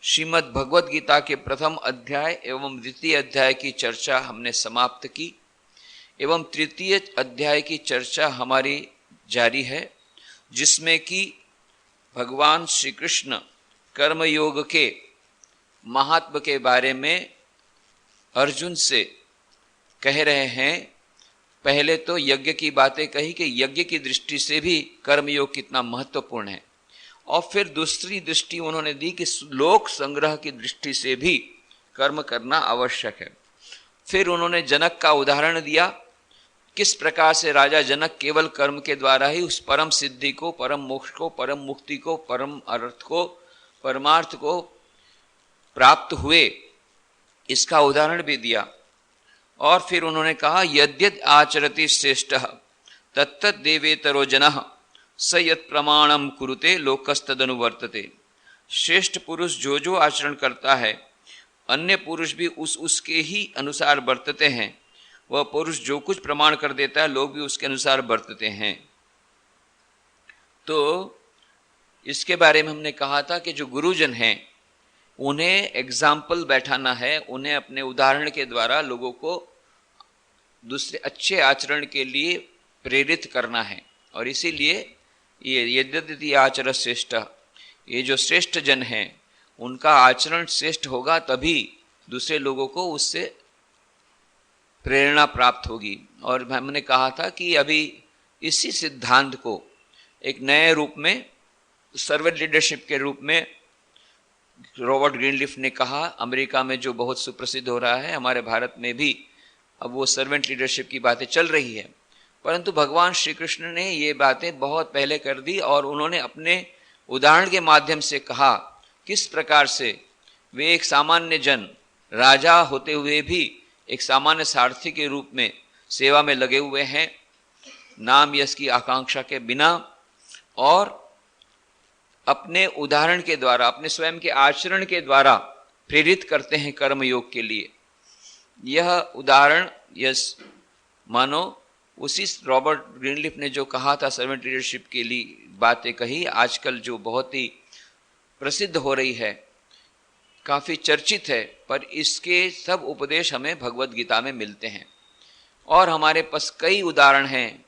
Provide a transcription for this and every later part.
श्रीमद् भगवद गीता के प्रथम अध्याय एवं द्वितीय अध्याय की चर्चा हमने समाप्त की एवं तृतीय अध्याय की चर्चा हमारी जारी है, जिसमें कि भगवान श्री कृष्ण कर्मयोग के महात्म के बारे में अर्जुन से कह रहे हैं। पहले तो यज्ञ की बातें कही कि यज्ञ की दृष्टि से भी कर्मयोग कितना महत्वपूर्ण है, और फिर दूसरी दृष्टि उन्होंने दी कि लोक संग्रह की दृष्टि से भी कर्म करना आवश्यक है। फिर उन्होंने जनक का उदाहरण दिया, किस प्रकार से राजा जनक केवल कर्म के द्वारा ही उस परम सिद्धि को, परम मोक्ष को, परम मुक्ति को, परम अर्थ को, परमार्थ को प्राप्त हुए, इसका उदाहरण भी दिया। और फिर उन्होंने कहा यद्यद् आचरति श्रेष्ठः तत्तद् देवेतरो जनः स यत् प्रमाणम कुरुते लोकस्तदनुवर्तते। श्रेष्ठ पुरुष जो जो आचरण करता है, अन्य पुरुष भी उसके ही अनुसार बरतते हैं। वह पुरुष जो कुछ प्रमाण कर देता है, लोग भी उसके अनुसार बरतते हैं। तो इसके बारे में हमने कहा था कि जो गुरुजन हैं उन्हें एग्जाम्पल बैठाना है, उन्हें अपने उदाहरण के द्वारा लोगों को दूसरे अच्छे आचरण के लिए प्रेरित करना है। और इसीलिए ये यद्यदि आचर श्रेष्ठ, ये जो श्रेष्ठ जन हैं उनका आचरण श्रेष्ठ होगा, तभी दूसरे लोगों को उससे प्रेरणा प्राप्त होगी। और हमने कहा था कि अभी इसी सिद्धांत को एक नए रूप में, सर्वेंट लीडरशिप के रूप में रॉबर्ट ग्रीनलीफ ने कहा। अमेरिका में जो बहुत सुप्रसिद्ध हो रहा है, हमारे भारत में भी अब वो सर्वेंट लीडरशिप की बातें चल रही है। परंतु भगवान श्री कृष्ण ने ये बातें बहुत पहले कर दी और उन्होंने अपने उदाहरण के माध्यम से कहा किस प्रकार से वे एक सामान्य जन, राजा होते हुए भी एक सामान्य सारथी के रूप में सेवा में लगे हुए हैं, नाम यश की आकांक्षा के बिना, और अपने उदाहरण के द्वारा, अपने स्वयं के आचरण के द्वारा प्रेरित करते हैं कर्मयोग के लिए। यह उदाहरण यस मानो उसी रॉबर्ट ग्रीनलीफ ने जो कहा था सर्वेंट लीडरशिप के लिए बातें कही, आजकल जो बहुत ही प्रसिद्ध हो रही है, काफ़ी चर्चित है, पर इसके सब उपदेश हमें भगवत गीता में मिलते हैं। और हमारे पास कई उदाहरण हैं,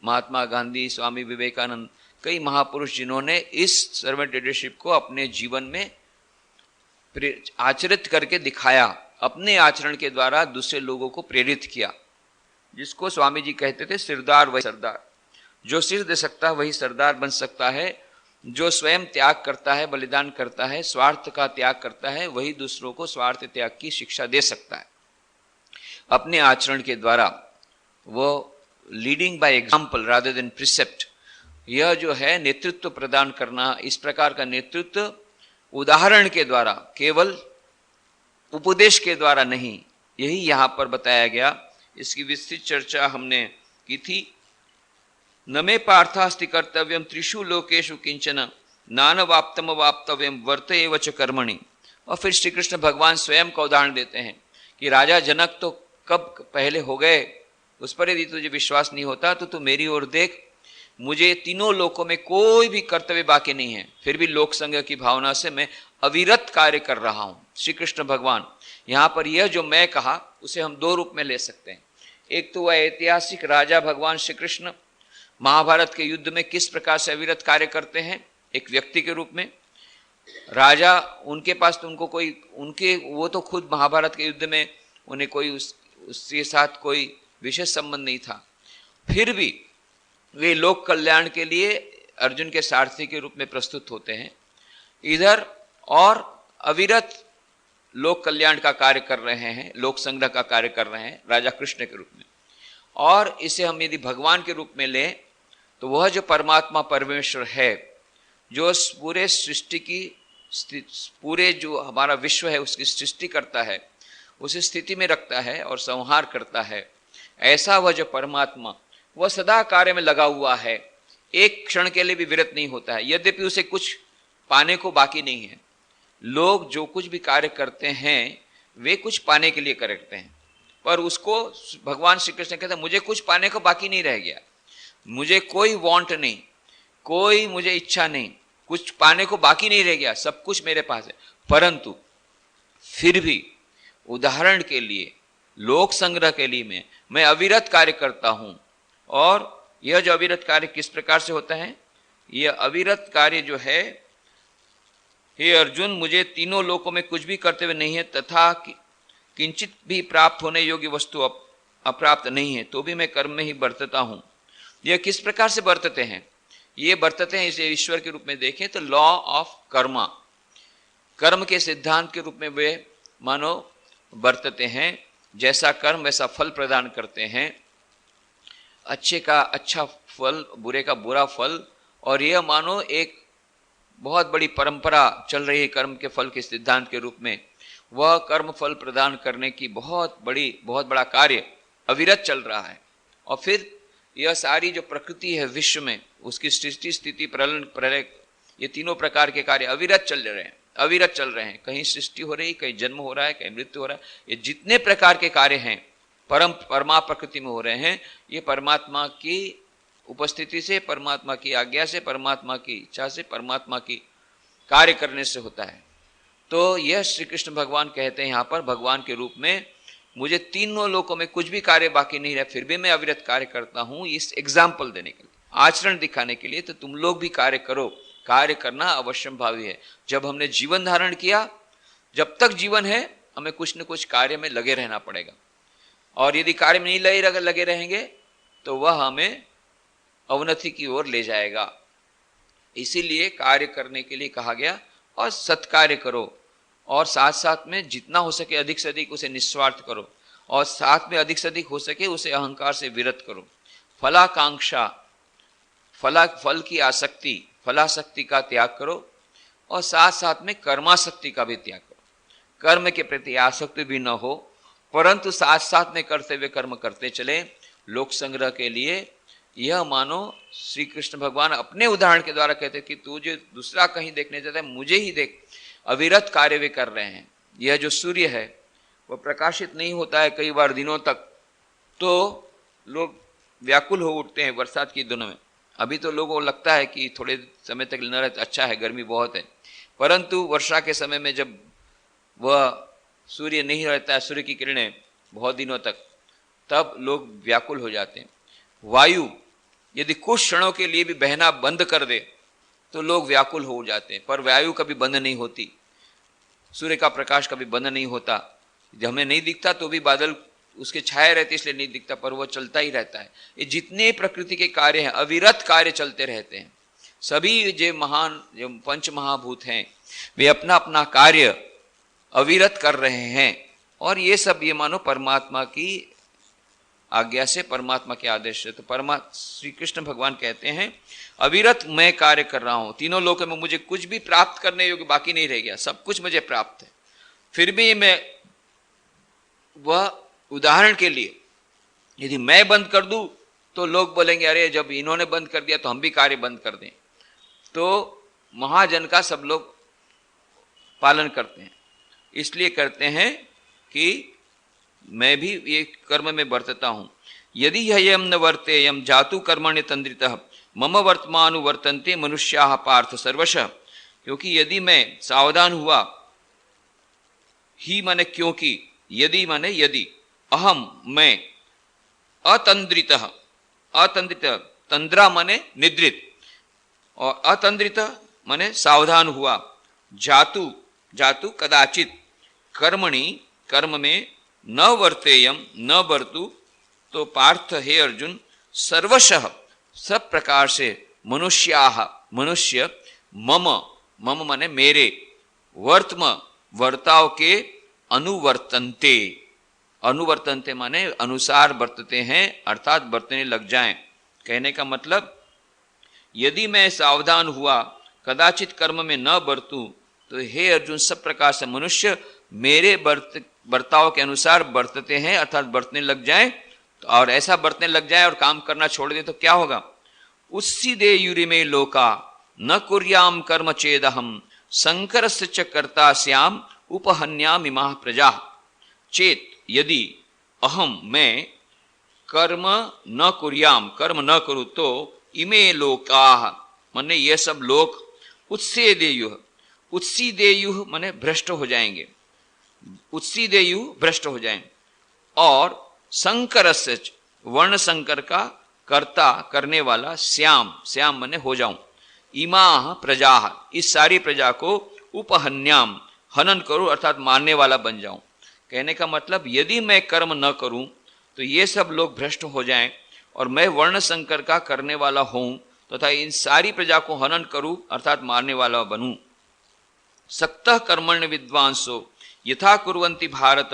महात्मा गांधी, स्वामी विवेकानंद, कई महापुरुष जिन्होंने इस सर्वेंट लीडरशिप को अपने जीवन में आचरित करके दिखाया, अपने आचरण के द्वारा दूसरे लोगों को प्रेरित किया। जिसको स्वामी जी कहते थे सिरदार वही सरदार, जो सिर दे सकता है वही सरदार बन सकता है। जो स्वयं त्याग करता है, बलिदान करता है, स्वार्थ का त्याग करता है, वही दूसरों को स्वार्थ त्याग की शिक्षा दे सकता है अपने आचरण के द्वारा। वो leading by example rather than precept, यह जो है नेतृत्व प्रदान करना, इस प्रकार का नेतृत्व उदाहरण के द्वारा, केवल उपदेश के द्वारा नहीं, यही यहाँ पर बताया गया। इसकी विस्तृत चर्चा हमने की थी। न मे पार्थास्ति कर्तव्यम त्रिषु लोकेषु किंचन नान वाप्तम वाप्तव्यम वर्त एव च कर्मणि। और फिर श्री कृष्ण भगवान स्वयं का उदाहरण देते हैं कि राजा जनक तो कब पहले हो गए, उस पर यदि तुझे विश्वास नहीं होता तो तू मेरी ओर देख, मुझे तीनों लोकों में कोई भी कर्तव्य बाकी नहीं है, फिर भी लोक संग की भावना से मैं अविरत कार्य कर रहा हूं। श्री कृष्ण भगवान यहाँ पर यह जो मैं कहा उसे हम दो रूप में ले सकते हैं। एक तो वह ऐतिहासिक राजा भगवान श्री कृष्ण महाभारत के युद्ध में किस प्रकार से अविरत कार्य करते हैं, एक व्यक्ति के रूप में। राजा, उनके पास तो उनको कोई, उनके वो तो खुद महाभारत के युद्ध में उन्हें कोई उसके साथ कोई विशेष संबंध नहीं था, फिर भी वे लोक कल्याण के लिए अर्जुन के सारथी के रूप में प्रस्तुत होते हैं इधर, और अविरत लोक कल्याण का कार्य कर रहे हैं, लोक संग्रह का कार्य कर रहे हैं राजा कृष्ण के रूप में। और इसे हम यदि भगवान के रूप में लें तो वह जो परमात्मा परमेश्वर है, जो पूरे सृष्टि की, पूरे जो हमारा विश्व है उसकी सृष्टि करता है, उसे स्थिति में रखता है और संहार करता है, ऐसा वह जो परमात्मा, वह सदा कार्य में लगा हुआ है, एक क्षण के लिए भी विरत नहीं होता है, यद्यपि उसे कुछ पाने को बाकी नहीं है। लोग जो कुछ भी कार्य करते हैं वे कुछ पाने के लिए करते हैं, पर उसको भगवान श्री कृष्ण कहते हैं मुझे कुछ पाने को बाकी नहीं रह गया, मुझे कोई वांट नहीं, कोई मुझे इच्छा नहीं, कुछ पाने को बाकी नहीं रह गया, सब कुछ मेरे पास है। परंतु फिर भी उदाहरण के लिए, लोक संग्रह के लिए मैं अविरत कार्य करता हूं। और यह जो अविरत कार्य किस प्रकार से होता है? यह अविरत कार्य जो है, हे अर्जुन, मुझे तीनों लोकों में कुछ भी करते हुए नहीं है, तथा किंचित भी प्राप्त होने योग्य वस्तु अप्राप्त नहीं है, तो भी मैं कर्म में ही बरतता हूं। यह किस प्रकार से बरतते हैं? ये बरतते हैं, इसे ईश्वर के रूप में देखें तो लॉ ऑफ कर्मा, कर्म के सिद्धांत के रूप में वे मानो बरतते हैं। जैसा कर्म वैसा फल प्रदान करते हैं, अच्छे का अच्छा फल, बुरे का बुरा फल। और यह मानो एक बहुत बड़ी परंपरा चल रही है कर्म के फल के सिद्धांत के रूप में। वह कर्म फल प्रदान करने की बहुत बड़ा कार्य अविरत चल रहा है। और फिर यह सारी जो प्रकृति है विश्व में, उसकी सृष्टि स्थिति प्रलय प्रलय, ये तीनों प्रकार के कार्य अविरत चल रहे हैं। कहीं सृष्टि हो रही, कहीं जन्म हो रहा है, कहीं मृत्यु हो रहा है। ये जितने प्रकार के कार्य हैं परमा प्रकृति में हो रहे हैं, ये परमात्मा की उपस्थिति से, परमात्मा की आज्ञा से, परमात्मा की इच्छा से, परमात्मा की कार्य करने से होता है। तो यह श्री कृष्ण भगवान कहते हैं यहाँ पर भगवान के रूप में, मुझे तीनों लोकों में कुछ भी कार्य बाकी नहीं रहा, फिर भी मैं अविरत कार्य करता हूं। इस एग्जाम्पल देने के लिए, आचरण दिखाने के लिए, तो तुम लोग भी कार्य करो। कार्य करना अवश्यम भावी है। जब हमने जीवन धारण किया, जब तक जीवन है, हमें कुछ न कुछ कार्य में लगे रहना पड़ेगा। और यदि कार्य में नहीं लगे रहेंगे तो वह हमें अवनति की ओर ले जाएगा। इसीलिए कार्य करने के लिए कहा गया, और सत्कार्य करो, और साथ साथ में जितना हो सके अधिक से अधिक उसे निस्वार्थ करो, और साथ में अधिक से अधिक हो सके उसे अहंकार से विरत करो। फलाकांक्षा, फल की आसक्ति, फलासक्ति का त्याग करो, और साथ साथ में कर्मासक्ति का भी त्याग करो। कर्म के प्रति आसक्ति भी न हो, परंतु साथ साथ में करते हुए कर्म करते चले। लोक संग्रह के लिए यह मानो श्री कृष्ण भगवान अपने उदाहरण के द्वारा कहते कि तू जो दूसरा कहीं देखने जाता है, मुझे ही देख, अविरत कार्य वे कर रहे हैं। यह जो सूर्य है वह प्रकाशित नहीं होता है कई बार दिनों तक, तो लोग व्याकुल हो उठते हैं बरसात की दिनों में। अभी तो लोगों को लगता है कि थोड़े समय तक न रहता, अच्छा है, गर्मी बहुत है। परंतु वर्षा के समय में जब वह सूर्य नहीं रहता है, सूर्य की किरणें बहुत दिनों तक, तब लोग व्याकुल हो जाते हैं। वायु यदि कुछ क्षणों के लिए भी बहना बंद कर दे तो लोग व्याकुल हो जाते हैं, पर वायु कभी बंद नहीं होती, सूर्य का प्रकाश कभी बंद नहीं होता। हमें नहीं दिखता तो भी बादल उसके छाए रहते इसलिए नहीं दिखता, पर वो चलता ही रहता है। ये जितने प्रकृति के कार्य हैं अविरत कार्य चलते रहते हैं। सभी जो पंच महाभूत हैं वे अपना अपना कार्य अविरत कर रहे हैं, और ये सब ये मानो परमात्मा की आज्ञा से, परमात्मा के आदेश से। तो श्री कृष्ण भगवान कहते हैं अविरत मैं कार्य कर रहा हूं, तीनों लोकों में मुझे कुछ भी प्राप्त करने योग्य बाकी नहीं रह गया, सब कुछ मुझे प्राप्त है। फिर भी मैं, वह उदाहरण के लिए, यदि मैं बंद कर दूं तो लोग बोलेंगे अरे जब इन्होंने बंद कर दिया तो हम भी कार्य बंद कर दें। तो महाजन का सब लोग पालन करते हैं, इसलिए करते हैं कि मैं भी ये कर्म में बरतता हूं। यदि यम न वर्ते यम जातु कर्मण्य तंद्रितः मम वर्तमानुवर्तन्ते मनुष्याः पार्थ सर्वशः। क्योंकि यदि मैं सावधान हुआ, ही माने क्योंकि, यदि माने यदि, अहम मैं, अतंद्रितः, अतंद्रित, तंद्रा माने निद्रित, और अतंद्रित माने सावधान हुआ, जातु, जातु कदाचित, कर्मणि कर्म में, न वर्तेयम न बरतु, तो पार्थ हे अर्जुन, सर्वशः सब प्रकार से, मनुष्याः मनुष्य, मम मम माने मेरे, वर्तम वर्ताव के, अनुवर्तन्ते, अनुवर्तन्ते माने अनुसार बरतते हैं, अर्थात बरतने लग जाएं। कहने का मतलब यदि मैं सावधान हुआ, कदाचित कर्म में न बरतूं, तो हे अर्जुन सब प्रकार से मनुष्य मेरे बर्ताव के अनुसार बरतते हैं, अर्थात बरतने लग जाएं। और ऐसा बरतने लग जाए और काम करना छोड़ दे तो क्या होगा? उसी दे युरि में लोका न कुर्याम कर्म चेदहम संकरस्य च कर्ता स्याम उपहन्याम इमाः प्रजा। चेत यदि अहम मैं कर्म न कुर्याम, कर्म न करूं तो इमे लोकाः माने ये सब लोक उत्सीदेयुः, उत्सीदेयुः माने भ्रष्ट हो जाएंगे, उत्सीदेयुः भ्रष्ट हो जाएंगे। और संकरस्य, वर्ण संकर का कर्ता करने वाला, श्याम, श्याम माने हो जाऊं, इमाः प्रजाः, इस सारी प्रजा को उपहन्याम, हनन करूं अर्थात मारने वाला बन जाऊं। कहने का मतलब यदि मैं कर्म न करूं तो ये सब लोग भ्रष्ट हो जाएं और मैं वर्ण संकर का करने वाला हूं तथा इन सारी प्रजा को हनन करूं अर्थात मारने वाला बनूं। सक्तः कर्मण्य विद्वांसो यथा कुर्वन्ति भारत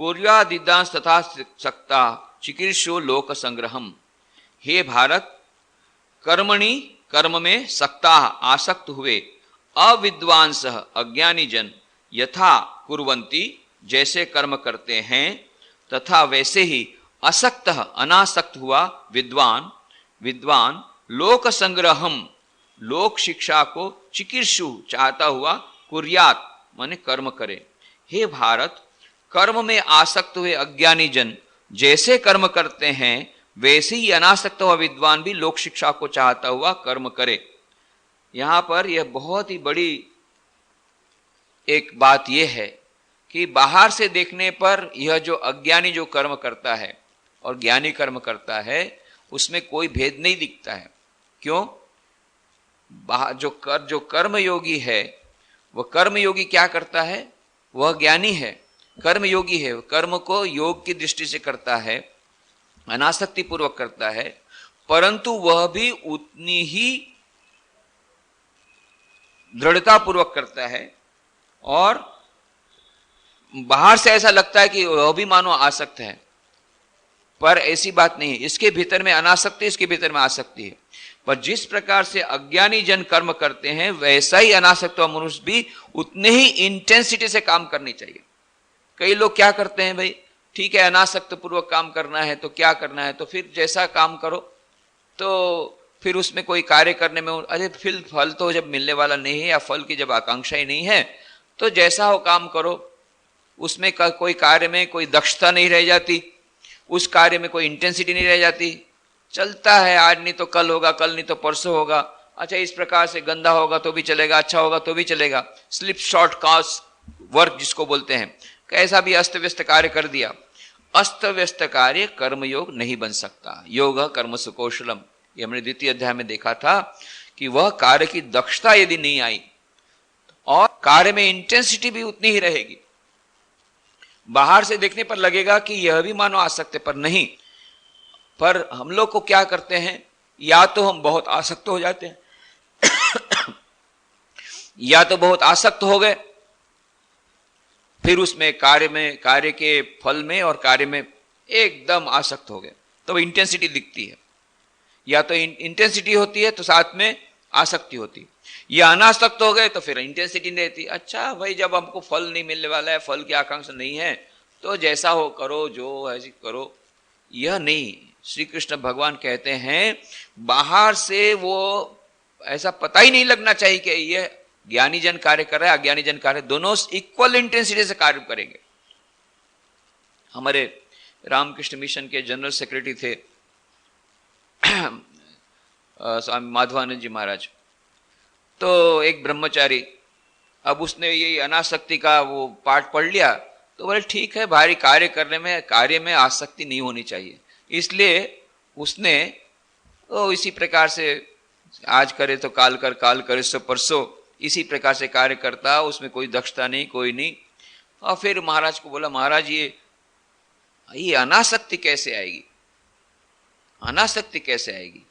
पूर्वादिदांस तथा सक्ता चिकीर्षो लोक संग्रहम। हे भारत, कर्मणि, कर्म में सक्ता आसक्त हुए अविद्वांस अज्ञानी जन यथा कुर्वन्ति जैसे कर्म करते हैं तथा वैसे ही असक्त अनासक्त हुआ विद्वान, विद्वान लोक संग्रहम, लोक शिक्षा को चिकीर्षु चाहता हुआ कुर्यात माने कर्म करे। हे भारत, कर्म में आसक्त हुए अज्ञानी जन जैसे कर्म करते हैं वैसे ही अनासक्त हुआ विद्वान भी लोक शिक्षा को चाहता हुआ कर्म करे। यहां पर यह बहुत ही बड़ी एक बात यह है कि बाहर से देखने पर यह जो अज्ञानी जो कर्म करता है और ज्ञानी कर्म करता है उसमें कोई भेद नहीं दिखता है। क्यों? जो कर्मयोगी है वह कर्मयोगी क्या करता है? वह ज्ञानी है, कर्मयोगी है, कर्म को योग की दृष्टि से करता है, अनासक्ति पूर्वक करता है, परंतु वह भी उतनी ही दृढ़ता पूर्वक करता है। और बाहर से ऐसा लगता है कि वह भी मानो आसक्त है, पर ऐसी बात नहीं है। इसके भीतर में अनासक्ति, इसके भीतर में आसक्ति है। पर जिस प्रकार से अज्ञानी जन कर्म करते हैं वैसा ही अनासक्त मनुष्य भी उतने ही इंटेंसिटी से काम करनी चाहिए। कई लोग क्या करते हैं, भाई ठीक है अनासक्त पूर्वक काम करना है तो क्या करना है, तो फिर जैसा काम करो, तो फिर उसमें कोई कार्य करने में अरे फिर फल तो जब मिलने वाला नहीं है या फल की जब आकांक्षा ही नहीं है तो जैसा हो काम करो। उसमें कोई कार्य में कोई दक्षता नहीं रह जाती, उस कार्य में कोई इंटेंसिटी नहीं रह जाती, चलता है, आज नहीं तो कल होगा, कल नहीं तो परसों होगा, अच्छा इस प्रकार से गंदा होगा तो भी चलेगा, अच्छा होगा तो भी चलेगा, स्लिप शॉर्ट कास्ट वर्क जिसको बोलते हैं। कैसा भी अस्त व्यस्त कार्य कर दिया। अस्त व्यस्त कार्य कर्मयोग नहीं बन सकता। योग कर्म सुकौशलम, ये हमने द्वितीय अध्याय में देखा था कि वह कार्य की दक्षता यदि नहीं आई और कार्य में इंटेंसिटी भी उतनी ही रहेगी, बाहर से देखने पर लगेगा कि यह भी मानो आसक्त है, पर नहीं। पर हम लोग को क्या करते हैं, या तो हम बहुत आसक्त हो जाते हैं या तो बहुत आसक्त हो गए, फिर उसमें कार्य के फल में और कार्य में एकदम आसक्त हो गए तो इंटेंसिटी दिखती है। या तो इंटेंसिटी होती है तो साथ में आसक्ति होती है, या अनासक्त हो गए तो फिर इंटेंसिटी नहीं रहती। अच्छा भाई जब हमको फल नहीं मिलने वाला है, फल की आकांक्षा नहीं है, तो जैसा हो करो, जो ऐसी करो, यह नहीं। श्री कृष्ण भगवान कहते हैं बाहर से वो ऐसा पता ही नहीं लगना चाहिए कि यह ज्ञानी जन कार्य कर रहा है, अज्ञानी जन कार्य, दोनों इक्वल इंटेंसिटी से कार्य करेंगे। हमारे रामकृष्ण मिशन के जनरल सेक्रेटरी थे स्वामी माधवानंद जी महाराज। तो एक ब्रह्मचारी, अब उसने ये अनासक्ति का वो पाठ पढ़ लिया तो बोले ठीक है भारी कार्य करने में, कार्य में आसक्ति नहीं होनी चाहिए, इसलिए उसने इसी प्रकार से आज करे तो काल कर, काल करे सो परसों, इसी प्रकार से कार्य करता, उसमें कोई दक्षता नहीं, कोई नहीं। और फिर महाराज को बोला महाराज ये अनासक्ति कैसे आएगी, अनासक्ति कैसे आएगी?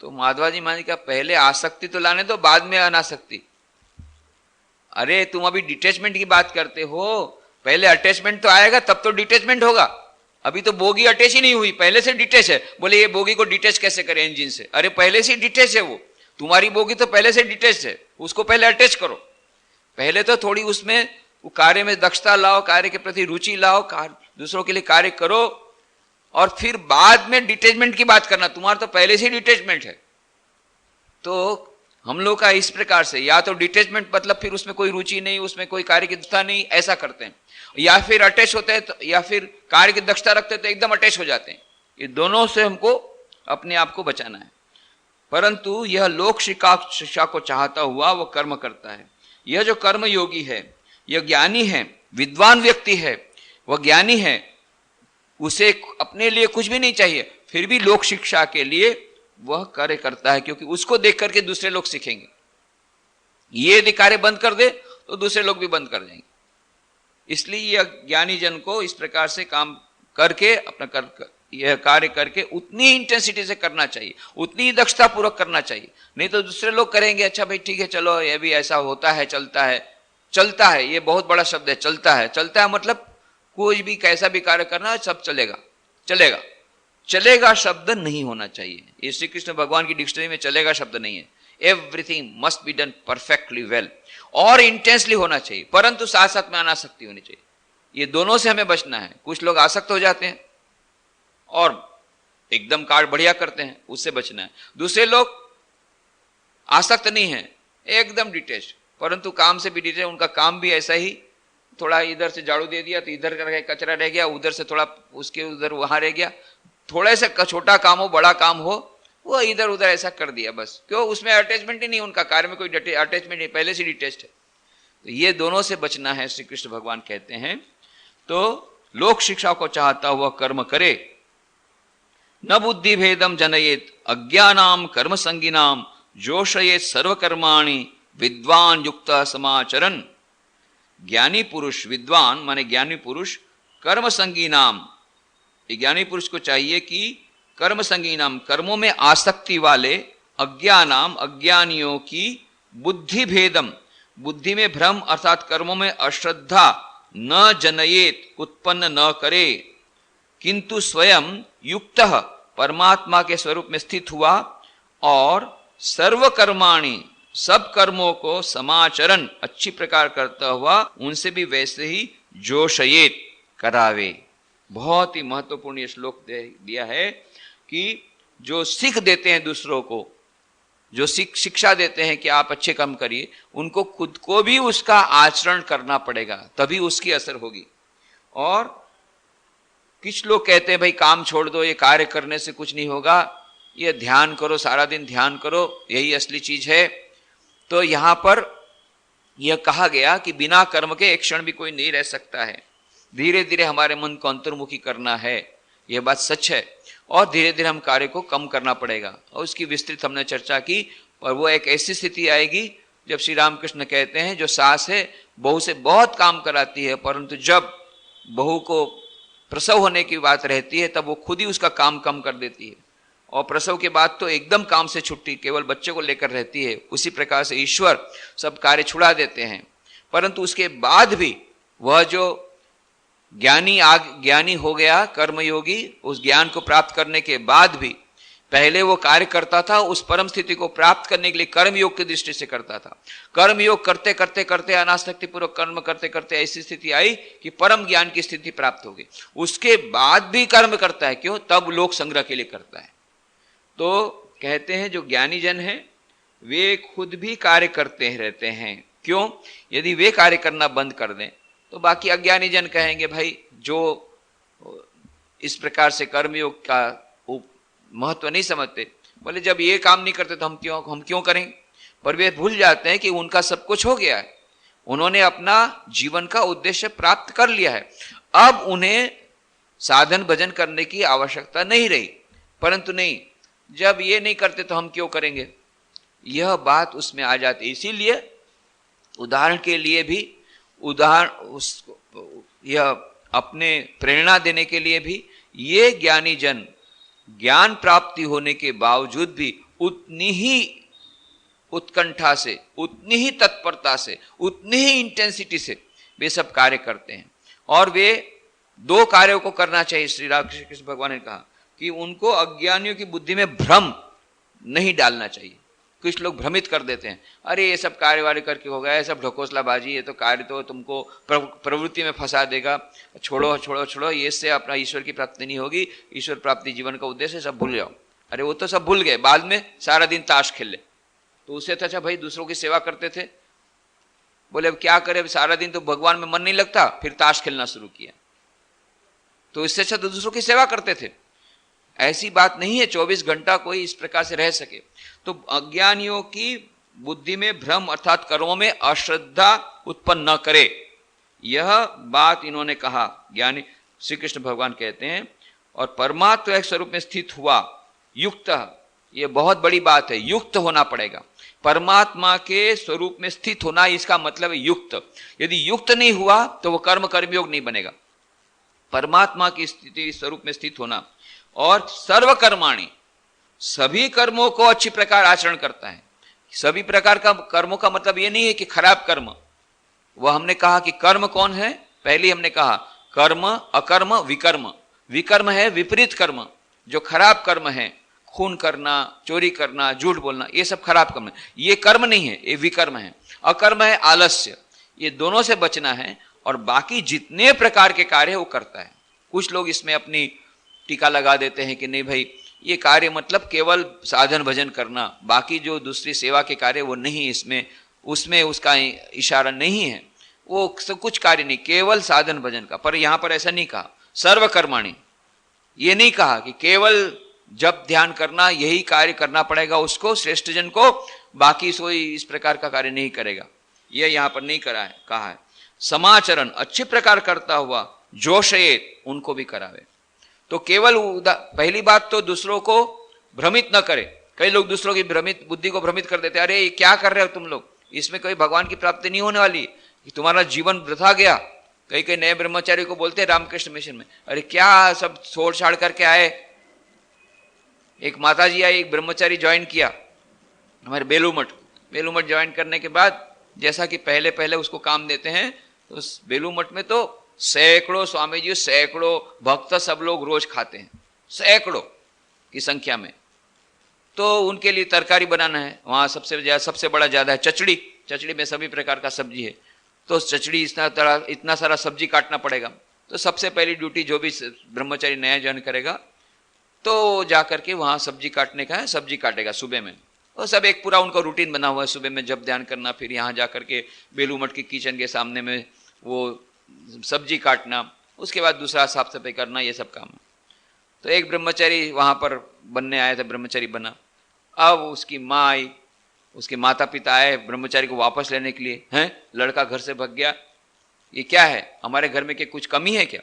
तो माधवाजी महाराज का पहले आसक्ति तो लाने दो, बाद में अनासक्ति। अरे तुम अभी डिटैचमेंट की बात करते हो, पहले अटैचमेंट तो आएगा तब तो डिटैचमेंट होगा। अभी तो बोगी अटैच ही नहीं हुई, पहले से डिटैच है। बोले ये बोगी को डिटैच कैसे करें इंजन से? अरे पहले से डिटैच है, वो तुम्हारी बोगी तो पहले से डिटैच है, उसको पहले अटैच करो। पहले तो थोड़ी उसमें कार्य में दक्षता लाओ, कार्य के प्रति रुचि लाओ, दूसरों के लिए कार्य करो, और फिर बाद में डिटैचमेंट की बात करना। तुम्हारा तो पहले से डिटैचमेंट है। तो हम लोग का इस प्रकार से या तो डिटैचमेंट मतलब फिर उसमें कोई रुचि नहीं, उसमें कोई कार्य की दक्षता नहीं, ऐसा करते हैं, या फिर अटैच होते हैं तो, या फिर कार्य की दक्षता रखते हैं तो एकदम अटैच हो जाते हैं। ये दोनों से हमको अपने आप को बचाना है। परंतु यह लोक शिक्षा को चाहता हुआ वह कर्म करता है। यह जो कर्म योगी है, यह ज्ञानी है, विद्वान व्यक्ति है, वह ज्ञानी है, उसे अपने लिए कुछ भी नहीं चाहिए, फिर भी लोक शिक्षा के लिए वह कार्य करता है, क्योंकि उसको देख करके दूसरे लोग सीखेंगे। ये यदि कार्य बंद कर दे तो दूसरे लोग भी बंद कर देंगे। इसलिए यह ज्ञानी जन को इस प्रकार से काम करके अपना यह कार्य करके उतनी इंटेंसिटी से करना चाहिए, उतनी दक्षता पूर्वक करना चाहिए। नहीं तो दूसरे लोग करेंगे, अच्छा भाई ठीक है चलो यह भी ऐसा होता है, चलता है। चलता है ये बहुत बड़ा शब्द है, चलता है। चलता है मतलब कोई भी कैसा भी कार्य करना सब चलेगा। चलेगा, चलेगा शब्द नहीं होना चाहिए। ये श्री कृष्ण भगवान की डिक्शनरी में चलेगा शब्द नहीं है। Everything must be done perfectly well और इंटेंसली होना चाहिए, परंतु साथ साथ में अनासक्ति होनी चाहिए। ये दोनों से हमें बचना है। कुछ लोग आसक्त हो जाते हैं और एकदम कार्य बढ़िया करते हैं, उससे बचना है। दूसरे लोग आसक्त नहीं है, एकदम डिटेच, परंतु काम से भी डिटेच, उनका काम भी ऐसा ही, थोड़ा इधर से झाड़ू दे दिया तो इधर का कचरा रह गया, उधर से थोड़ा उसके उधर वहां रह गया, थोड़ा सा छोटा काम हो बड़ा काम हो वो इधर उधर ऐसा कर दिया बस। क्यों? उसमें अटैचमेंट ही नहीं, उनका कार्य में कोई अटैचमेंट नहीं, पहले से डिटेच्ड है। तो ये दोनों से बचना है, श्री कृष्ण भगवान कहते हैं। तो लोक शिक्षा को चाहता हुआ कर्म करे। न बुद्धि भेदम जनयेत अज्ञानाम कर्म संगिनाम जोशयेत सर्वकर्माणि विद्वान युक्त समाचरण। ज्ञानी पुरुष, विद्वान माने ज्ञानी पुरुष, कर्म संगीनाम, ज्ञानी पुरुष को चाहिए कि कर्म संगीनाम, कर्मों में आसक्ति वाले, अज्ञानाम, अज्ञानियों की, बुद्धि भेदम, बुद्धि में भ्रम अर्थात कर्मों में अश्रद्धा, न जनयेत, उत्पन्न न करे, किंतु स्वयं युक्त, परमात्मा के स्वरूप में स्थित हुआ और सर्वकर्माणि, सब कर्मों को समाचरण, अच्छी प्रकार करता हुआ उनसे भी वैसे ही जोशयेत, करावे। बहुत ही महत्वपूर्ण ये श्लोक दिया है कि जो सीख देते हैं दूसरों को, जो शिक्षा देते हैं कि आप अच्छे काम करिए, उनको खुद को भी उसका आचरण करना पड़ेगा, तभी उसकी असर होगी। और कुछ लोग कहते हैं भाई काम छोड़ दो, ये कार्य करने से कुछ नहीं होगा, ये ध्यान करो, सारा दिन ध्यान करो, यही असली चीज है। तो यहां पर यह कहा गया कि बिना कर्म के एक क्षण भी कोई नहीं रह सकता है। धीरे धीरे हमारे मन को अंतर्मुखी करना है, यह बात सच है। और धीरे धीरे हम कार्य को कम करना पड़ेगा, और उसकी विस्तृत हमने चर्चा की। और वो एक ऐसी स्थिति आएगी जब श्री रामकृष्ण कहते हैं जो सास है बहू से बहुत काम कराती है, परंतु जब बहू को प्रसव होने की बात रहती है तब वो खुद ही उसका काम कम कर देती है, और प्रसव के बाद तो एकदम काम से छुट्टी, केवल बच्चे को लेकर रहती है। उसी प्रकार से ईश्वर सब कार्य छुड़ा देते हैं, परंतु उसके बाद भी वह जो ज्ञानी हो गया, कर्मयोगी, उस ज्ञान को प्राप्त करने के बाद भी पहले वो कार्य करता था, उस परम स्थिति को प्राप्त करने के लिए कर्मयोग की दृष्टि से करता था। कर्मयोग करते करते करते अनासक्ति पूर्वक कर्म करते करते ऐसी स्थिति आई कि परम ज्ञान की स्थिति प्राप्त हो गई। उसके बाद भी कर्म करता है, क्यों? तब लोक संग्रह के लिए करता है। तो कहते हैं जो ज्ञानी जन है वे खुद भी कार्य करते रहते हैं। क्यों? यदि वे कार्य करना बंद कर दें तो बाकी अज्ञानी जन कहेंगे भाई जो इस प्रकार से कर्मयोग का महत्व नहीं समझते, बोले जब ये काम नहीं करते तो हम क्यों करेंगे। पर वे भूल जाते हैं कि उनका सब कुछ हो गया है, उन्होंने अपना जीवन का उद्देश्य प्राप्त कर लिया है, अब उन्हें साधन भजन करने की आवश्यकता नहीं रही। परंतु नहीं, जब ये नहीं करते तो हम क्यों करेंगे, यह बात उसमें आ जाती। इसीलिए उदाहरण के लिए भी यह अपने प्रेरणा देने के लिए भी ये ज्ञानी जन ज्ञान प्राप्ति होने के बावजूद भी उतनी ही उत्कंठा से, उतनी ही तत्परता से, उतनी ही इंटेंसिटी से वे सब कार्य करते हैं। और वे दो कार्यों को करना चाहिए। श्री राम कृष्ण भगवान ने कहा कि उनको अज्ञानियों की बुद्धि में भ्रम नहीं डालना चाहिए। कुछ लोग भ्रमित कर देते हैं, अरे ये सब कार्य वार्य करके हो गया, ये सब ढकोसलाबाजी, ये तो कार्य तो तुमको प्रवृत्ति में फंसा देगा, छोड़ो छोड़ो छोड़ो, ये इससे अपना ईश्वर की प्राप्ति नहीं होगी, ईश्वर प्राप्ति जीवन का उद्देश्य, सब भूल जाओ। अरे वो तो सब भूल गए, बाद में सारा दिन ताश खेल ले, तो उससे तो अच्छा भाई दूसरों की सेवा करते थे। बोले अब क्या करे, सारा दिन तो भगवान में मन नहीं लगता, फिर ताश खेलना शुरू किया, तो इससे अच्छा तो दूसरों की सेवा करते थे। ऐसी बात नहीं है 24 घंटा कोई इस प्रकार से रह सके। तो अज्ञानियों की बुद्धि में भ्रम अर्थात कर्मों में अश्रद्धा उत्पन्न न करे, यह बात इन्होंने कहा। ज्ञानी श्री कृष्ण भगवान कहते हैं और परमात्मा एक स्वरूप में स्थित हुआ युक्त, ये बहुत बड़ी बात है, युक्त होना पड़ेगा। परमात्मा के स्वरूप में स्थित होना इसका मतलब है युक्त। यदि युक्त नहीं हुआ तो वो कर्म कर्मयोग नहीं बनेगा। परमात्मा की स्थिति स्वरूप में स्थित होना और सर्वकर्माणि, सभी कर्मों को अच्छी प्रकार आचरण करता है। सभी प्रकार का कर्मों का मतलब ये नहीं है कि खराब कर्म, वह हमने कहा कि कर्म कौन है, पहले हमने कहा कर्म, अकर्म, विकर्म। विकर्म है विपरीत कर्म, जो खराब कर्म है, खून करना, चोरी करना, झूठ बोलना, ये सब खराब कर्म है, ये कर्म नहीं है, ये विकर्म है। अकर्म है आलस्य, ये दोनों से बचना है और बाकी जितने प्रकार के कार्य वो करता है। कुछ लोग इसमें अपनी टीका लगा देते हैं कि नहीं भाई ये कार्य मतलब केवल साधन भजन करना, बाकी जो दूसरी सेवा के कार्य वो नहीं, इसमें उसमें उसका इशारा नहीं है, वो सब कुछ कार्य नहीं, केवल साधन भजन का। पर यहां पर ऐसा नहीं कहा सर्वकर्माणि, ये नहीं कहा कि केवल जब ध्यान करना यही कार्य करना पड़ेगा उसको, श्रेष्ठ जन को, बाकी कोई इस प्रकार का कार्य नहीं करेगा, यह यहां पर नहीं करा है, कहा है। समाचरण अच्छी प्रकार करता हुआ जोशयेत, उनको भी करावे। तो केवल पहली बात तो दूसरों को भ्रमित न करे। कई लोग दूसरों की भ्रमित बुद्धि को भ्रमित कर देते, अरे क्या कर रहे हो तुम लोग, इसमें कोई भगवान की प्राप्ति नहीं होने वाली, तुम्हारा जीवन वृथा गया। कई कई नए ब्रह्मचारी को बोलते हैं रामकृष्ण मिशन में, अरे क्या सब छोड़ छाड़ करके आए। एक माता जी आई, एक ब्रह्मचारी ज्वाइन किया हमारे बेलू मठ ज्वाइन करने के बाद जैसा कि पहले पहले उसको काम देते हैं, तो उस बेलू मठ में तो सैकड़ों स्वामी जी, सैकड़ों भक्त सब लोग रोज खाते हैं, सैकड़ों की संख्या में। तो उनके लिए तरकारी बनाना है, वहां सबसे बड़ा ज्यादा है चचड़ी, चचड़ी में सभी प्रकार का सब्जी है, तो चचड़ी इतना सारा सब्जी काटना पड़ेगा। तो सबसे पहली ड्यूटी जो भी ब्रह्मचारी नया ज्वाइन करेगा तो जाकर के वहां सब्जी काटने का है, सब्जी काटेगा सुबह में। और सब एक पूरा उनका रूटीन बना हुआ है, सुबह में जब ध्यान करना, फिर यहाँ जाकर के बेलू मठ की किचन के सामने में वो सब्जी काटना, उसके बाद दूसरा साफ सफाई करना, ये सब काम है। तो एक ब्रह्मचारी वहां पर बनने आया था, ब्रह्मचारी बना। अब उसकी माँ आई, उसके माता पिता आए ब्रह्मचारी को वापस लेने के लिए, हैं लड़का घर से भाग गया, ये क्या है, हमारे घर में क्या कुछ कमी है क्या।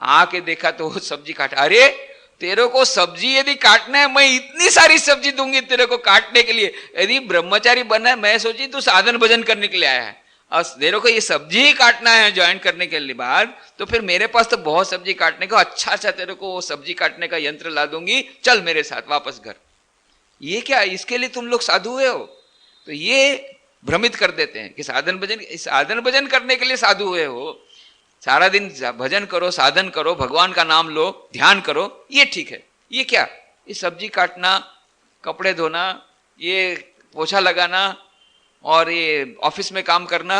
आके देखा तो वो सब्जी काट, अरे तेरे को सब्जी यदि काटना है, मैं इतनी सारी सब्जी दूंगी तेरे को काटने के लिए। यदि ब्रह्मचारी बनना है, मैं सोची तू साधन भजन करने के लिए आया है और तेरे को ये सब्जी ही काटना है ज्वाइन करने के लिए बाद, तो फिर मेरे पास तो बहुत सब्जी काटने को, अच्छा तेरे को वो सब्जी काटने का यंत्र ला दूंगी, चल मेरे साथ वापस घर। ये क्या, इसके लिए तुम लोग साधु हुए हो। तो ये भ्रमित कर देते हैं कि साधन भजन करने के लिए साधु हुए हो, सारा दिन भजन करो, साधन करो, भगवान का नाम लो, ध्यान करो, ये ठीक है। ये क्या, ये सब्जी काटना, कपड़े धोना, ये पोछा लगाना और ये ऑफिस में काम करना,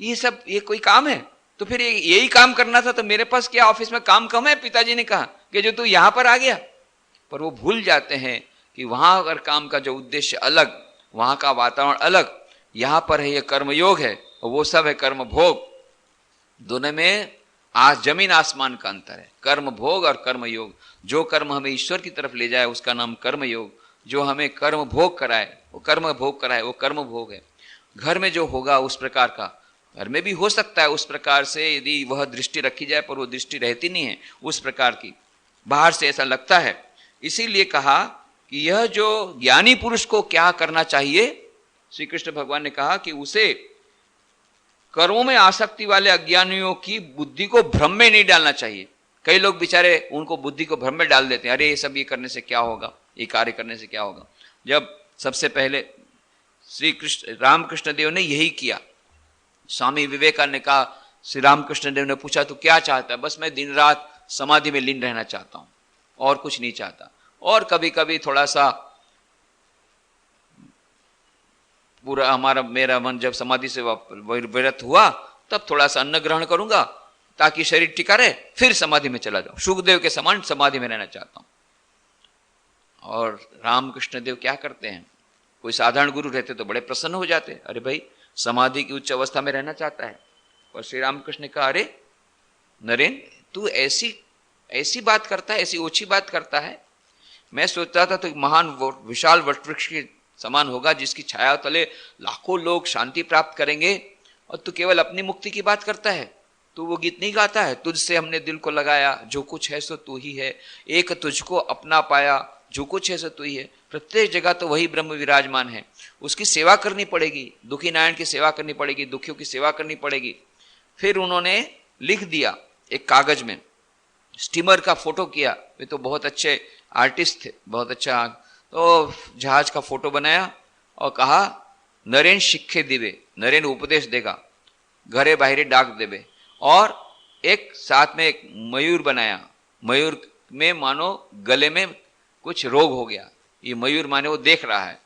ये सब ये कोई काम है। तो फिर यही काम करना था तो मेरे पास क्या ऑफिस में काम कम है, पिताजी ने कहा कि जो तू यहां पर आ गया। पर वो भूल जाते हैं कि वहां अगर काम का जो उद्देश्य अलग, वहां का वातावरण अलग, यहां पर है ये कर्मयोग है और वो सब है कर्म भोग। दोनों में जमीन आसमान का अंतर है, कर्म भोग और कर्म योग। जो कर्म हमें ईश्वर की तरफ ले जाए उसका नाम कर्म योग, जो हमें कर्म भोग कराए वो कर्म भोग कराए वो कर्म भोग है। घर में जो होगा उस प्रकार का घर में भी हो सकता है उस प्रकार से, यदि वह दृष्टि रखी जाए, पर वो दृष्टि रहती नहीं है उस प्रकार की, बाहर से ऐसा लगता है। इसीलिए कहा कि यह जो ज्ञानी पुरुष को क्या करना चाहिए, श्री कृष्ण भगवान ने कहा कि उसे कर्मों में आसक्ति वाले अज्ञानियों की बुद्धि को भ्रम में नहीं डालना चाहिए। कई लोग बेचारे उनको बुद्धि को भ्रम में डाल देते हैं, अरे ये सब ये करने से क्या होगा, ये कार्य करने से क्या होगा। जब सबसे पहले श्री कृष्ण रामकृष्ण देव ने यही किया। स्वामी विवेकानंद ने कहा, श्री रामकृष्ण देव ने पूछा तो क्या चाहता है, बस मैं दिन रात समाधि में लीन रहना चाहता हूं और कुछ नहीं चाहता, और कभी कभी थोड़ा सा पूरा मेरा मन जब समाधि से विरत हुआ तब थोड़ा सा अन्न ग्रहण करूंगा ताकि शरीर टिका रहे, फिर समाधि में चला जाऊं, सुखदेव के समान समाधि में रहना चाहता हूं। और रामकृष्ण देव क्या करते हैं, कोई साधारण गुरु रहते तो बड़े प्रसन्न हो जाते, अरे भाई समाधि की उच्च अवस्था में रहना चाहता है। और श्री रामकृष्ण ने कहा, अरे नरेन तू ऐसी ऐसी बात करता है, ऐसी ओछी बात करता है। मैं सोचता था तो महान विशाल वटवृक्ष के समान होगा जिसकी छाया तले लाखों लोग शांति प्राप्त करेंगे, और तू केवल अपनी मुक्ति की बात करता है। तू वो गीत नहीं गाता है, तुझसे हमने दिल को लगाया, जो कुछ है सो तू ही है, एक तुझको अपना पाया, जो कुछ है सो तू ही है। प्रत्येक जगह तो वही ब्रह्म विराजमान है, उसकी सेवा करनी पड़ेगी, दुखी नारायण की सेवा करनी पड़ेगी, दुखियों की सेवा करनी पड़ेगी। फिर उन्होंने लिख दिया एक कागज में, स्टीमर का फोटो किया, वे तो बहुत अच्छे आर्टिस्ट थे, बहुत अच्छा, तो जहाज का फोटो बनाया और कहा नरेन शिक्षे दिवे, नरेन उपदेश देगा, घरे बाहरे डाक देवे। और एक साथ में एक मयूर बनाया, मयूर में मानो गले में कुछ रोग हो गया, ये मयूर माने वो देख रहा है,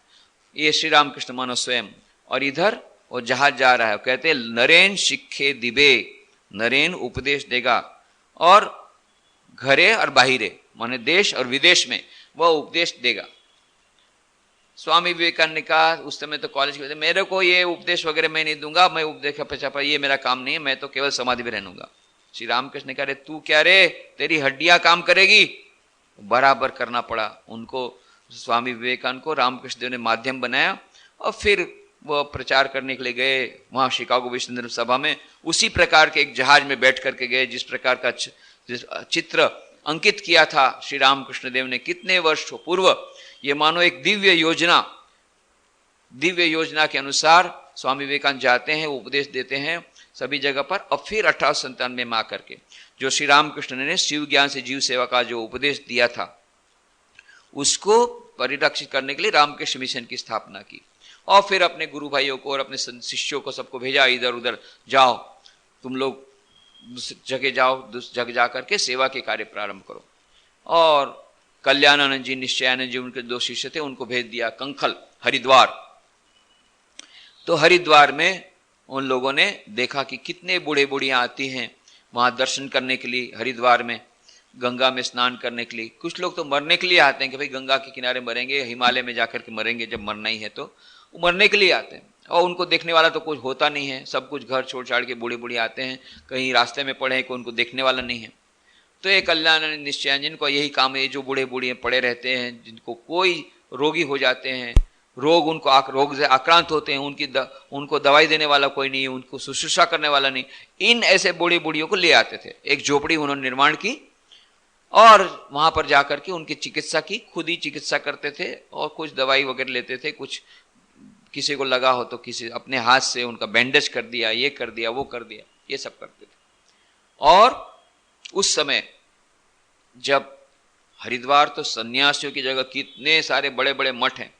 ये श्री रामकृष्ण मानो स्वयं, और इधर वो जहाज जा रहा है, कहते नरेन शिक्षे दिवे, नरेन उपदेश देगा, और घरे और बाहिरे माने देश और विदेश में वह उपदेश देगा। स्वामी विवेकानंद ने कहा उस समय तो कॉलेज के, मेरे को ये उपदेश वगैरह मैं नहीं दूंगा, मैं उपदेश पछापा ये मेरा काम नहीं है, मैं तो केवल समाधि में रहूंगा। श्री रामकृष्ण ने कहा रे तू क्या रे, तेरी हड्डियां काम करेगी। बराबर करना पड़ा उनको, स्वामी विवेकानंद को रामकृष्ण देव ने माध्यम बनाया, और फिर वह प्रचार करने के लिए गए वहां शिकागो विश्व सभा में, उसी प्रकार के एक जहाज में बैठ करके गए जिस प्रकार का चित्र अंकित किया था श्री रामकृष्ण देव ने कितने वर्षों पूर्व। ये मानो एक दिव्य योजना के अनुसार स्वामी विवेकानंद जाते हैं, उपदेश देते हैं सभी जगह पर। और फिर 1897 में आकर के जो श्री रामकृष्ण ने शिव ज्ञान से जीव सेवा का जो उपदेश दिया था, उसको परिरक्षित करने के लिए रामकृष्ण मिशन की स्थापना की, और फिर अपने गुरु भाइयों को और अपने शिष्यों को सबको भेजा, इधर उधर जाओ, तुम लोग जगह जाओ, जगह जा करके सेवा के कार्य प्रारंभ करो। और कल्याणानंद जी, निश्चयानंद जी, उनके 2 शिष्य थे, उनको भेज दिया कंखल, हरिद्वार। तो हरिद्वार में उन लोगों ने देखा कि कितने बूढ़े बूढ़ियां आती हैं वहां दर्शन करने के लिए, हरिद्वार में गंगा में स्नान करने के लिए। कुछ लोग तो मरने के लिए आते हैं कि भाई गंगा के किनारे मरेंगे, हिमालय में जाकर के मरेंगे, जब मरना ही है तो वो मरने के लिए आते हैं, और उनको देखने वाला तो कुछ होता नहीं है, सब कुछ घर छोड़ छाड़ के बूढ़े बूढ़े आते हैं, कहीं रास्ते में पड़े हैं, कोई उनको देखने वाला नहीं है। तो ये कल्याणानंद निश्चयानंद जिनको यही काम है, जो बूढ़े बूढ़े पड़े रहते हैं, जिनको कोई रोगी हो जाते हैं, रोग उनको रोग से आक्रांत होते हैं, उनको दवाई देने वाला कोई नहीं है, उनको शुश्रूषा करने वाला नहीं, इन ऐसे बूढ़े बूढ़ियों को ले आते थे। एक झोपड़ी उन्होंने निर्माण की और वहां पर जाकर के उनकी चिकित्सा की, खुद ही चिकित्सा करते थे और कुछ दवाई वगैरह लेते थे, कुछ किसी को लगा हो तो किसी अपने हाथ से उनका बैंडेज कर दिया, ये कर दिया, वो कर दिया, ये सब करते थे। और उस समय जब हरिद्वार तो सन्यासियों की जगह, कितने सारे बड़े बड़े मठ हैं,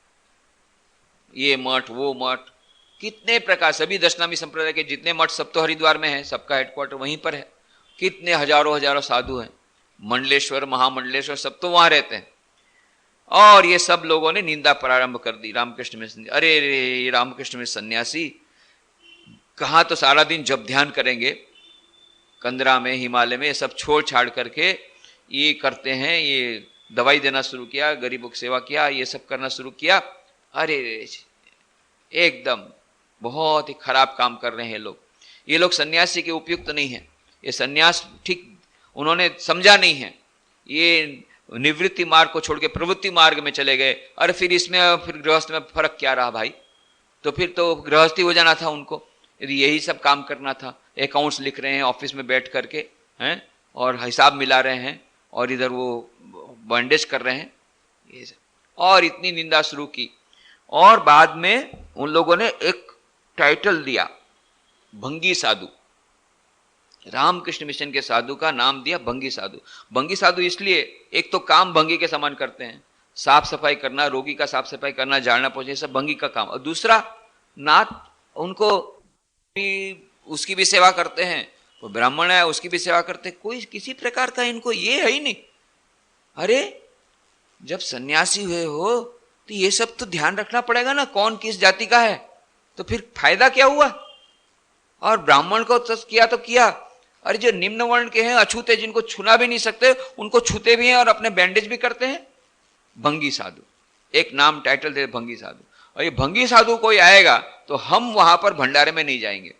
ये मठ वो मठ, कितने प्रकार, सभी दशनामी संप्रदाय के जितने मठ सब तो हरिद्वार में है, सबका हेडक्वार्टर वहीं पर है, कितने हजारों हजारों साधु हैं, मंडलेश्वर, महामंडलेश्वर, सब तो वहां रहते हैं। और ये सब लोगों ने निंदा प्रारंभ कर दी रामकृष्ण में, अरे रे रामकृष्ण में सन्यासी कहाँ तो सारा दिन जब ध्यान करेंगे, कंदरा में, हिमालय में, ये सब छोड़ छाड़ करके ये करते हैं, ये दवाई देना शुरू किया, गरीबों की सेवा किया, ये सब करना शुरू किया। अरे एकदम बहुत ही खराब काम कर रहे हैं लोग, ये लोग सन्यासी के उपयुक्त नहीं है, ये सन्यास ठीक उन्होंने समझा नहीं है, ये निवृत्ति मार्ग को छोड़ के प्रवृत्ति मार्ग में चले गए। अरे फिर इसमें फिर गृहस्थ में फर्क क्या रहा भाई, तो फिर तो गृहस्थी हो जाना था उनको, यदि यही सब काम करना था। अकाउंट्स लिख रहे हैं ऑफिस में बैठ करके हैं, और हिसाब मिला रहे हैं, और इधर वो बॉन्डेज कर रहे हैं, ये सब, और इतनी निंदा शुरू की। और बाद में उन लोगों ने एक टाइटल दिया, भंगी साधु, रामकृष्ण मिशन के साधु का नाम दिया भंगी साधु। भंगी साधु इसलिए, एक तो काम भंगी के समान करते हैं, साफ सफाई करना, रोगी का साफ सफाई करना, झाड़ना पोछना, सब भंगी का काम। और दूसरा नाथ, उनको भी उसकी भी सेवा करते हैं, वो ब्राह्मण है उसकी भी सेवा करते हैं, कोई किसी प्रकार का इनको ये है ही नहीं। अरे जब सन्यासी हुए हो तो ये सब तो ध्यान रखना पड़ेगा ना, कौन किस जाति का है, तो फिर फायदा क्या हुआ। और ब्राह्मण को तो किया, अरे जो निम्न वर्ण के हैं, अछूते, जिनको छूना भी नहीं सकते, उनको छूते भी हैं और अपने बैंडेज भी करते हैं, भंगी साधु। एक नाम टाइटल दे, भंगी साधु। और ये भंगी साधु कोई आएगा तो हम वहां पर भंडारे में नहीं जाएंगे।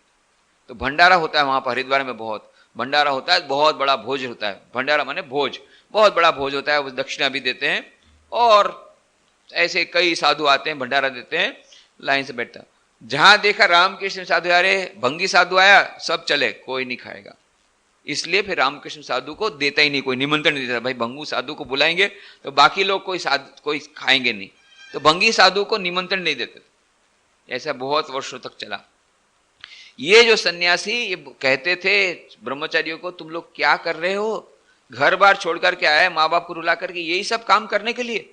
तो भंडारा होता है वहां पर हरिद्वार में बहुत, भंडारा होता है, बहुत बड़ा भोज होता है, भंडारा माने भोज, बहुत बड़ा भोज होता है, वो दक्षिणा भी देते हैं और ऐसे कई साधु आते हैं, भंडारा देते हैं, लाइन से बैठता। जहां देखा रामकृष्ण साधु अरे भंगी साधु आया, सब चले, कोई नहीं खाएगा। इसलिए फिर रामकृष्ण साधु को देता ही नहीं, कोई निमंत्रण नहीं देता। भाई भंगू साधु को बुलाएंगे तो बाकी लोग कोई खाएंगे नहीं, तो भंगी साधु को निमंत्रण नहीं देते। ऐसा बहुत वर्षों तक चला। ये जो सन्यासी ये कहते थे ब्रह्मचारियों को, तुम लोग क्या कर रहे हो, घर बार छोड़ करके आए, माँ बाप को रुला करके, यही सब काम करने के लिए,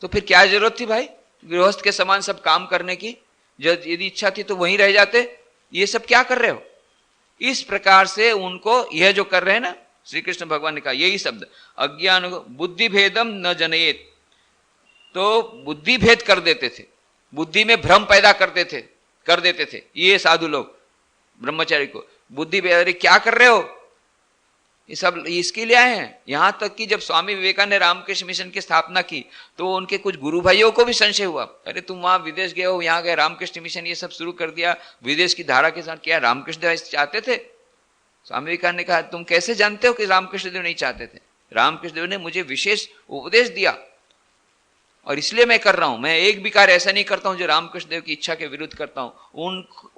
तो फिर क्या जरूरत थी भाई गृहस्थ के समान सब काम करने की? जब यदि इच्छा थी तो वहीं रह जाते, ये सब क्या कर रहे हो? इस प्रकार से उनको यह जो कर रहे हैं ना, श्री कृष्ण भगवान ने कहा यही शब्द, अज्ञान बुद्धि भेदम न जनयेत, तो बुद्धि भेद कर देते थे, बुद्धि में भ्रम पैदा कर देते थे ये साधु लोग ब्रह्मचारी को। बुद्धि भेद, क्या कर रहे हो, ये सब इसके लिए आए हैं। यहां तक कि जब स्वामी विवेकानंद ने रामकृष्ण मिशन की स्थापना की तो उनके कुछ गुरु भाइयों को भी संशय हुआ, अरे तुम वहां विदेश गए हो, यहाँ गए, रामकृष्ण मिशन ये सब शुरू कर दिया, विदेश की धारा के साथ, क्या रामकृष्ण देव चाहते थे? स्वामी विवेकानंद ने कहा तुम कैसे जानते हो कि रामकृष्ण देव नहीं चाहते थे? रामकृष्ण देव ने मुझे विशेष उपदेश दिया और इसलिए मैं कर रहा हूं। मैं एक भी कार्य ऐसा नहीं करता हूं जो रामकृष्ण देव की इच्छा के विरुद्ध करता हूं,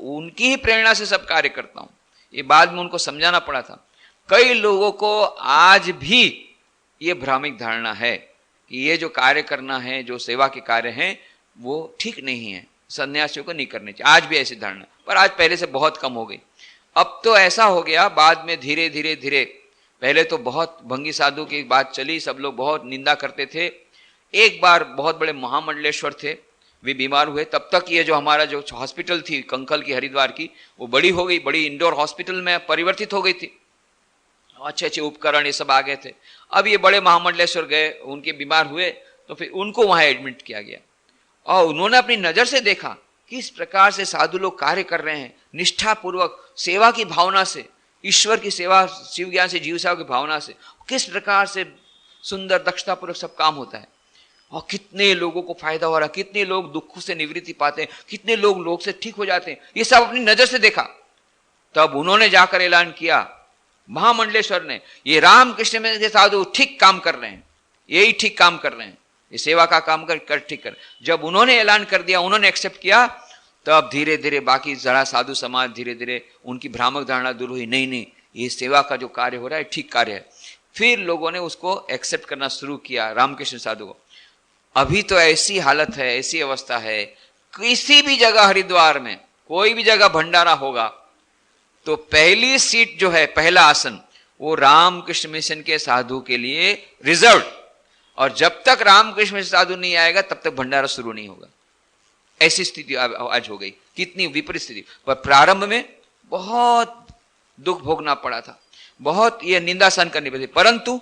उनकी ही प्रेरणा से सब कार्य करता हूं। ये बाद में उनको समझाना पड़ा था। कई लोगों को आज भी ये भ्रामिक धारणा है कि ये जो कार्य करना है, जो सेवा के कार्य हैं, वो ठीक नहीं है, सन्यासियों को नहीं करने चाहिए। आज भी ऐसी धारणा, पर आज पहले से बहुत कम हो गई। अब तो ऐसा हो गया, बाद में धीरे धीरे पहले तो बहुत भंगी साधु की बात चली, सब लोग बहुत निंदा करते थे। एक बार बहुत बड़े महामंडलेश्वर थे, वे बीमार हुए, तब तक ये जो हमारा जो हॉस्पिटल थी कंखल की, हरिद्वार की, वो बड़ी हो गई, बड़ी इंडोर हॉस्पिटल में परिवर्तित हो गई थी, अच्छे अच्छे उपकरण ये सब आ गए थे। अब ये बड़े महामंडलेश्वर गए, उनके बीमार हुए तो फिर उनको वहां एडमिट किया गया और उन्होंने अपनी नजर से देखा किस प्रकार से साधु लोग कार्य कर रहे हैं, निष्ठापूर्वक सेवा की भावना से, ईश्वर की सेवा, शिव ज्ञान से जीव सेवा की भावना से, किस प्रकार से सुंदर दक्षतापूर्वक सब काम होता है और कितने लोगों को फायदा हो रहा है, कितने लोग दुख से निवृत्ति पाते हैं, कितने लोग से ठीक हो जाते हैं, ये सब अपनी नजर से देखा। तब उन्होंने जाकर ऐलान किया, महामंडलेश्वर ने, ये रामकृष्ण में के साधु ठीक काम कर रहे हैं, यही ठीक काम कर रहे हैं, ये सेवा का काम कर ठीक कर। जब उन्होंने ऐलान कर दिया, उन्होंने एक्सेप्ट किया, तब धीरे धीरे बाकी जरा साधु समाज धीरे धीरे उनकी भ्रामक धारणा दूर हुई, नहीं ये सेवा का जो कार्य हो रहा है ठीक कार्य है। फिर लोगों ने उसको एक्सेप्ट करना शुरू किया, रामकृष्ण साधु को। अभी तो ऐसी हालत है, ऐसी अवस्था है, किसी भी जगह हरिद्वार में कोई भी जगह भंडारा होगा तो पहली सीट जो है, पहला आसन, वो रामकृष्ण मिशन के साधु के लिए रिजर्व, और जब तक रामकृष्ण मिशन साधु नहीं आएगा तब तक भंडारा शुरू नहीं होगा। ऐसी स्थिति आज हो गई। कितनी विपरीत स्थिति। पर प्रारंभ में बहुत दुख भोगना पड़ा था, बहुत ये निंदा सहन करनी पड़ी, परंतु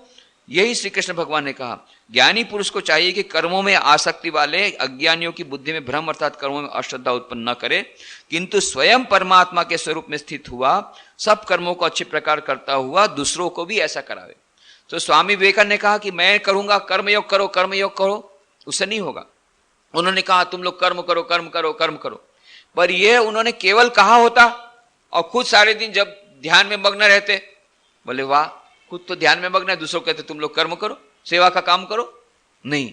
यही श्री कृष्ण भगवान ने कहा, ज्ञानी पुरुष को चाहिए कि कर्मों में आसक्ति वाले अज्ञानियों की बुद्धि में भ्रम अर्थात कर्मों में अश्रद्धा उत्पन्न न करे, किंतु स्वयं परमात्मा के स्वरूप में स्थित हुआ सब कर्मों को अच्छे प्रकार करता हुआ दूसरों को भी ऐसा करावे। तो स्वामी विवेकानंद ने कहा कि मैं करूंगा, कर्मयोग करो, कर्मयोग करो, उससे नहीं होगा। उन्होंने कहा तुम लोग कर्म करो, कर्म करो, कर्म करो, पर यह उन्होंने केवल कहा होता और खुद सारे दिन जब ध्यान में मग्न रहते, बोले वाह, खुद तो ध्यान में मग्न है, दूसरों कहते तुम लोग कर्म करो, सेवा का काम करो। नहीं,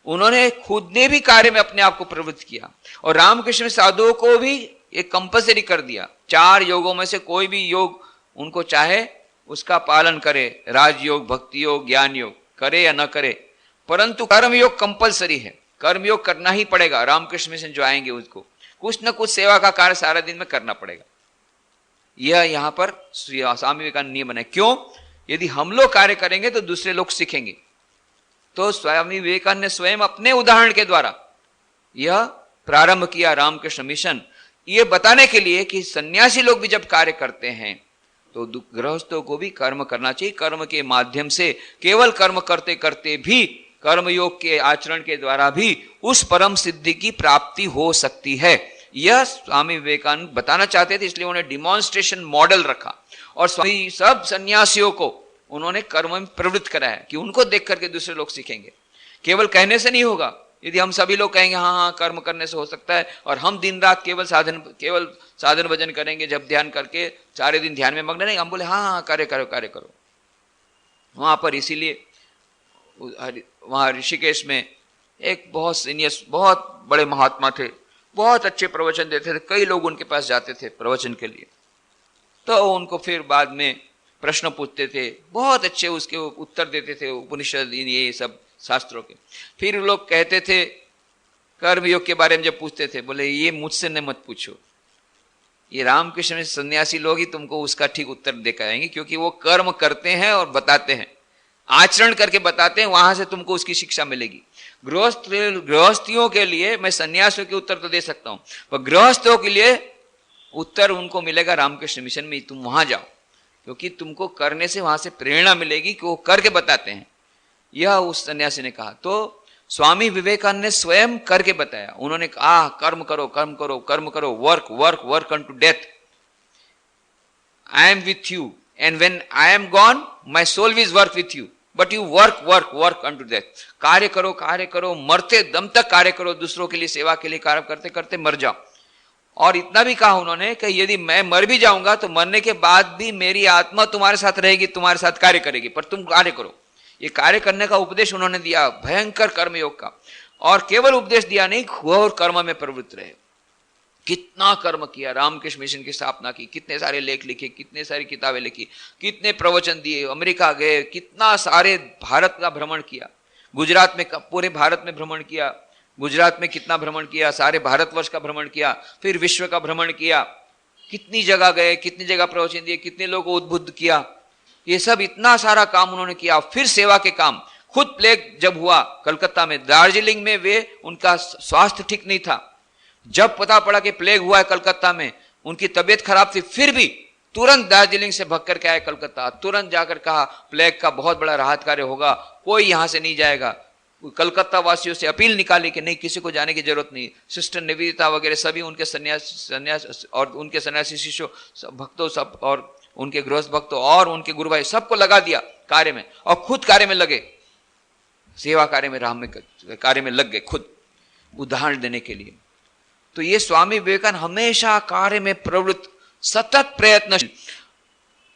उन्होंने खुद ने भी कार्य में अपने आप को प्रवृत्त किया और रामकृष्ण साधुओं को भी एक कंपल्सरी कर दिया। 4 योगों में से कोई भी योग उनको चाहे उसका पालन करे, राजयोग, भक्ति योग, ज्ञान योग, करे या न करे, परंतु कर्मयोग कंपल्सरी है, कर्मयोग करना ही पड़ेगा। रामकृष्ण मिशन जो आएंगे उसको कुछ न कुछ सेवा का कार्य सारा दिन में करना पड़ेगा। यह यहां पर स्वामी विवेकानंद नियम है। क्यों? यदि हम लोग कार्य करेंगे तो दूसरे लोग सीखेंगे। तो स्वामी विवेकानंद ने स्वयं अपने उदाहरण के द्वारा यह प्रारंभ किया रामकृष्ण मिशन, ये बताने के लिए कि सन्यासी लोग भी जब कार्य करते हैं तो गृहस्थों को भी कर्म करना चाहिए। कर्म के माध्यम से, केवल कर्म करते करते भी, कर्मयोग के आचरण के द्वारा भी उस परम सिद्धि की प्राप्ति हो सकती है। यह स्वामी विवेकानंद बताना चाहते थे, इसलिए उन्होंने डिमॉन्स्ट्रेशन मॉडल रखा और स्वामी सब सन्यासियों को उन्होंने कर्म में प्रवृत्त कराया कि उनको देख करके दूसरे लोग सीखेंगे। केवल कहने से नहीं होगा, यदि हम सभी लोग कहेंगे हाँ हाँ कर्म करने से हो सकता है, और हम दिन रात केवल साधन भजन करेंगे, जब ध्यान करके सारे दिन ध्यान में मग्न नहीं, हम बोले हाँ हाँ कार्य करो कार्य करो। वहां पर इसीलिए वहां ऋषिकेश में एक बहुत सीनियर, बहुत बड़े महात्मा थे, बहुत अच्छे प्रवचन देते थे, कई लोग उनके पास जाते थे प्रवचन के लिए। तो उनको फिर बाद में प्रश्न पूछते थे, बहुत अच्छे उसके उत्तर देते थे, उपनिषद ये सब शास्त्रों के। फिर लोग कहते थे कर्मयोग के बारे में जब पूछते थे, बोले ये मुझसे न मत पूछो, ये रामकृष्ण में सन्यासी लोग ही तुमको उसका ठीक उत्तर दे कर आएंगे, क्योंकि वो कर्म करते हैं और बताते हैं, आचरण करके बताते हैं, वहां से तुमको उसकी शिक्षा मिलेगी। गृहस्थियों के लिए मैं सन्यासियों के उत्तर तो दे सकता हूं, पर गृहस्थों के लिए उत्तर उनको मिलेगा रामकृष्ण मिशन में, तुम वहां जाओ, क्योंकि तुमको करने से वहां से प्रेरणा मिलेगी कि वो करके बताते हैं। यह उस सन्यासी ने कहा। तो स्वामी विवेकानंद ने स्वयं करके बताया। उन्होंने कहा कर्म करो कर्म करो कर्म करो, work work work unto death, I am with you and when I am gone my soul will work with you, but you work work work unto death. कार्य करो, मरते दम तक कार्य करो, दूसरों के लिए सेवा के लिए कार्य करते करते मर जाओ। और इतना भी कहा उन्होंने कि यदि मैं मर भी जाऊंगा तो मरने के बाद भी मेरी आत्मा तुम्हारे साथ रहेगी, तुम्हारे साथ कार्य करेगी, पर तुम कार्य करो। ये कार्य करने का उपदेश उन्होंने दिया, भयंकर कर्मयोग का। और केवल उपदेश दिया नहीं, घोर कर्म में प्रवृत्त रहे। कितना कर्म किया, रामकृष्ण मिशन की स्थापना की, कितने सारे लेख लिखे, कितने सारी किताबें लिखी, कितने प्रवचन दिए, अमेरिका गए, कितना सारे भारत का भ्रमण किया, गुजरात में पूरे भारत में भ्रमण किया, गुजरात में कितना भ्रमण किया, सारे भारतवर्ष का भ्रमण किया, फिर विश्व का भ्रमण किया, कितनी जगह गए, कितनी जगह प्रवचन दिए, कितने लोगों को उद्बुद्ध किया। ये सब इतना सारा काम उन्होंने किया। फिर सेवा के काम, खुद प्लेग जब हुआ कलकत्ता में, दार्जिलिंग में वे उनका स्वास्थ्य ठीक नहीं था, जब पता पड़ा कि प्लेग हुआ है कलकत्ता में, उनकी तबीयत खराब थी, फिर भी तुरंत दार्जिलिंग से भग करके आए कलकत्ता, तुरंत जाकर कहा प्लेग का बहुत बड़ा राहत कार्य होगा, कोई यहां से नहीं जाएगा। कलकत्ता वासियों से अपील निकाली कि नहीं, किसी को जाने की जरूरत नहीं। सिस्टर निवेदिता वगैरह सभी उनके सन्यास और उनके सन्यासी शिष्यों, सब भक्तों, सब और उनके गृहस्थ भक्तों और उनके गुरु भाई, सबको लगा दिया कार्य में, और खुद कार्य में लगे, सेवा कार्य में, राम में कार्य में लग गए खुद, उदाहरण देने के लिए। तो ये स्वामी विवेकानंद हमेशा कार्य में प्रवृत्त, सतत प्रयत्नशील।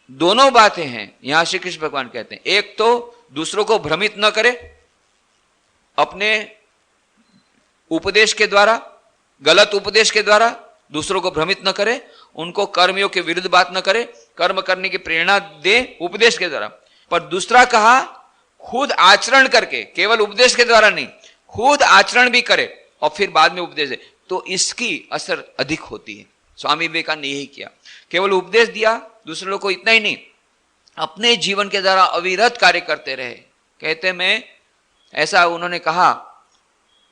दोनों बातें हैं यहां श्री कृष्ण भगवान कहते हैं। एक तो दूसरों को भ्रमित न करे, अपने उपदेश के द्वारा, गलत उपदेश के द्वारा दूसरों को भ्रमित न करे, उनको कर्मियों के विरुद्ध बात न करे, कर्म करने की प्रेरणा दे उपदेश के द्वारा। पर दूसरा कहा खुद आचरण करके, केवल उपदेश के द्वारा नहीं, खुद आचरण भी करे और फिर बाद में उपदेश दे, तो इसकी असर अधिक होती है। स्वामी विवेकानंद ने यही किया, केवल उपदेश दिया दूसरे लोग को, इतना ही नहीं, अपने जीवन के द्वारा अविरत कार्य करते रहे। कहते मैं ऐसा उन्होंने कहा,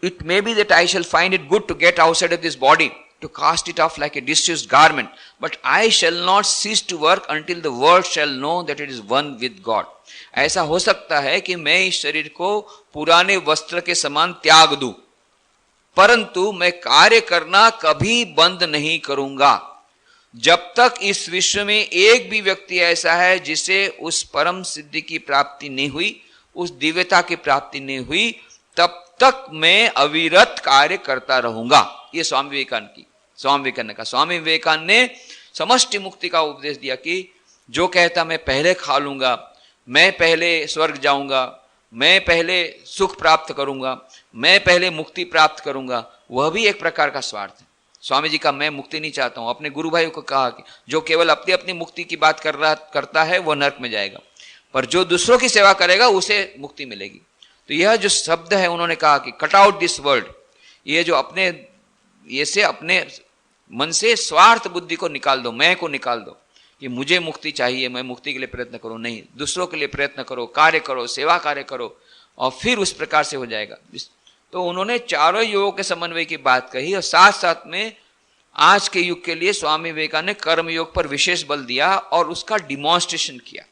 it may be that I shall find it good to get outside of this body, to cast it off like a disused garment, but I shall not cease to work until the world shall know that it is one with God. ऐसा हो सकता है कि मैं इस शरीर को पुराने वस्त्र के समान त्याग दूं, परंतु मैं कार्य करना कभी बंद नहीं करूंगा। जब तक इस विश्व में एक भी व्यक्ति ऐसा है जिसे उस परम सिद्धि की प्राप्ति नहीं हुई, उस दिव्यता की प्राप्ति नहीं हुई, तब तक मैं अविरत कार्य करता रहूंगा। ये स्वामी विवेकानंद का। स्वामी विवेकानंद ने समष्टि मुक्ति का उपदेश दिया कि जो कहता मैं पहले खा लूंगा, मैं पहले स्वर्ग जाऊंगा, मैं पहले सुख प्राप्त करूंगा, मैं पहले मुक्ति प्राप्त करूंगा, वह भी एक प्रकार का स्वार्थ है। स्वामी जी का मैं मुक्ति नहीं चाहता हूं। अपने गुरु भाइयों को कहा कि जो केवल अपनी अपनी मुक्ति की बात करता है वो नरक में जाएगा, पर जो दूसरों की सेवा करेगा उसे मुक्ति मिलेगी। तो यह जो शब्द है, उन्होंने कहा कि कट आउट दिस वर्ल्ड, ये जो अपने मन से स्वार्थ बुद्धि को निकाल दो, मैं को निकाल दो कि मुझे मुक्ति चाहिए, मैं मुक्ति के लिए प्रयत्न करूं, नहीं, दूसरों के लिए प्रयत्न करो, कार्य करो, सेवा कार्य करो, और फिर उस प्रकार से हो जाएगा। तो उन्होंने चारों युगों के समन्वय की बात कही, और साथ साथ में आज के युग के लिए स्वामी विवेकानंद ने कर्म योग पर विशेष बल दिया और उसका डिमॉन्स्ट्रेशन किया।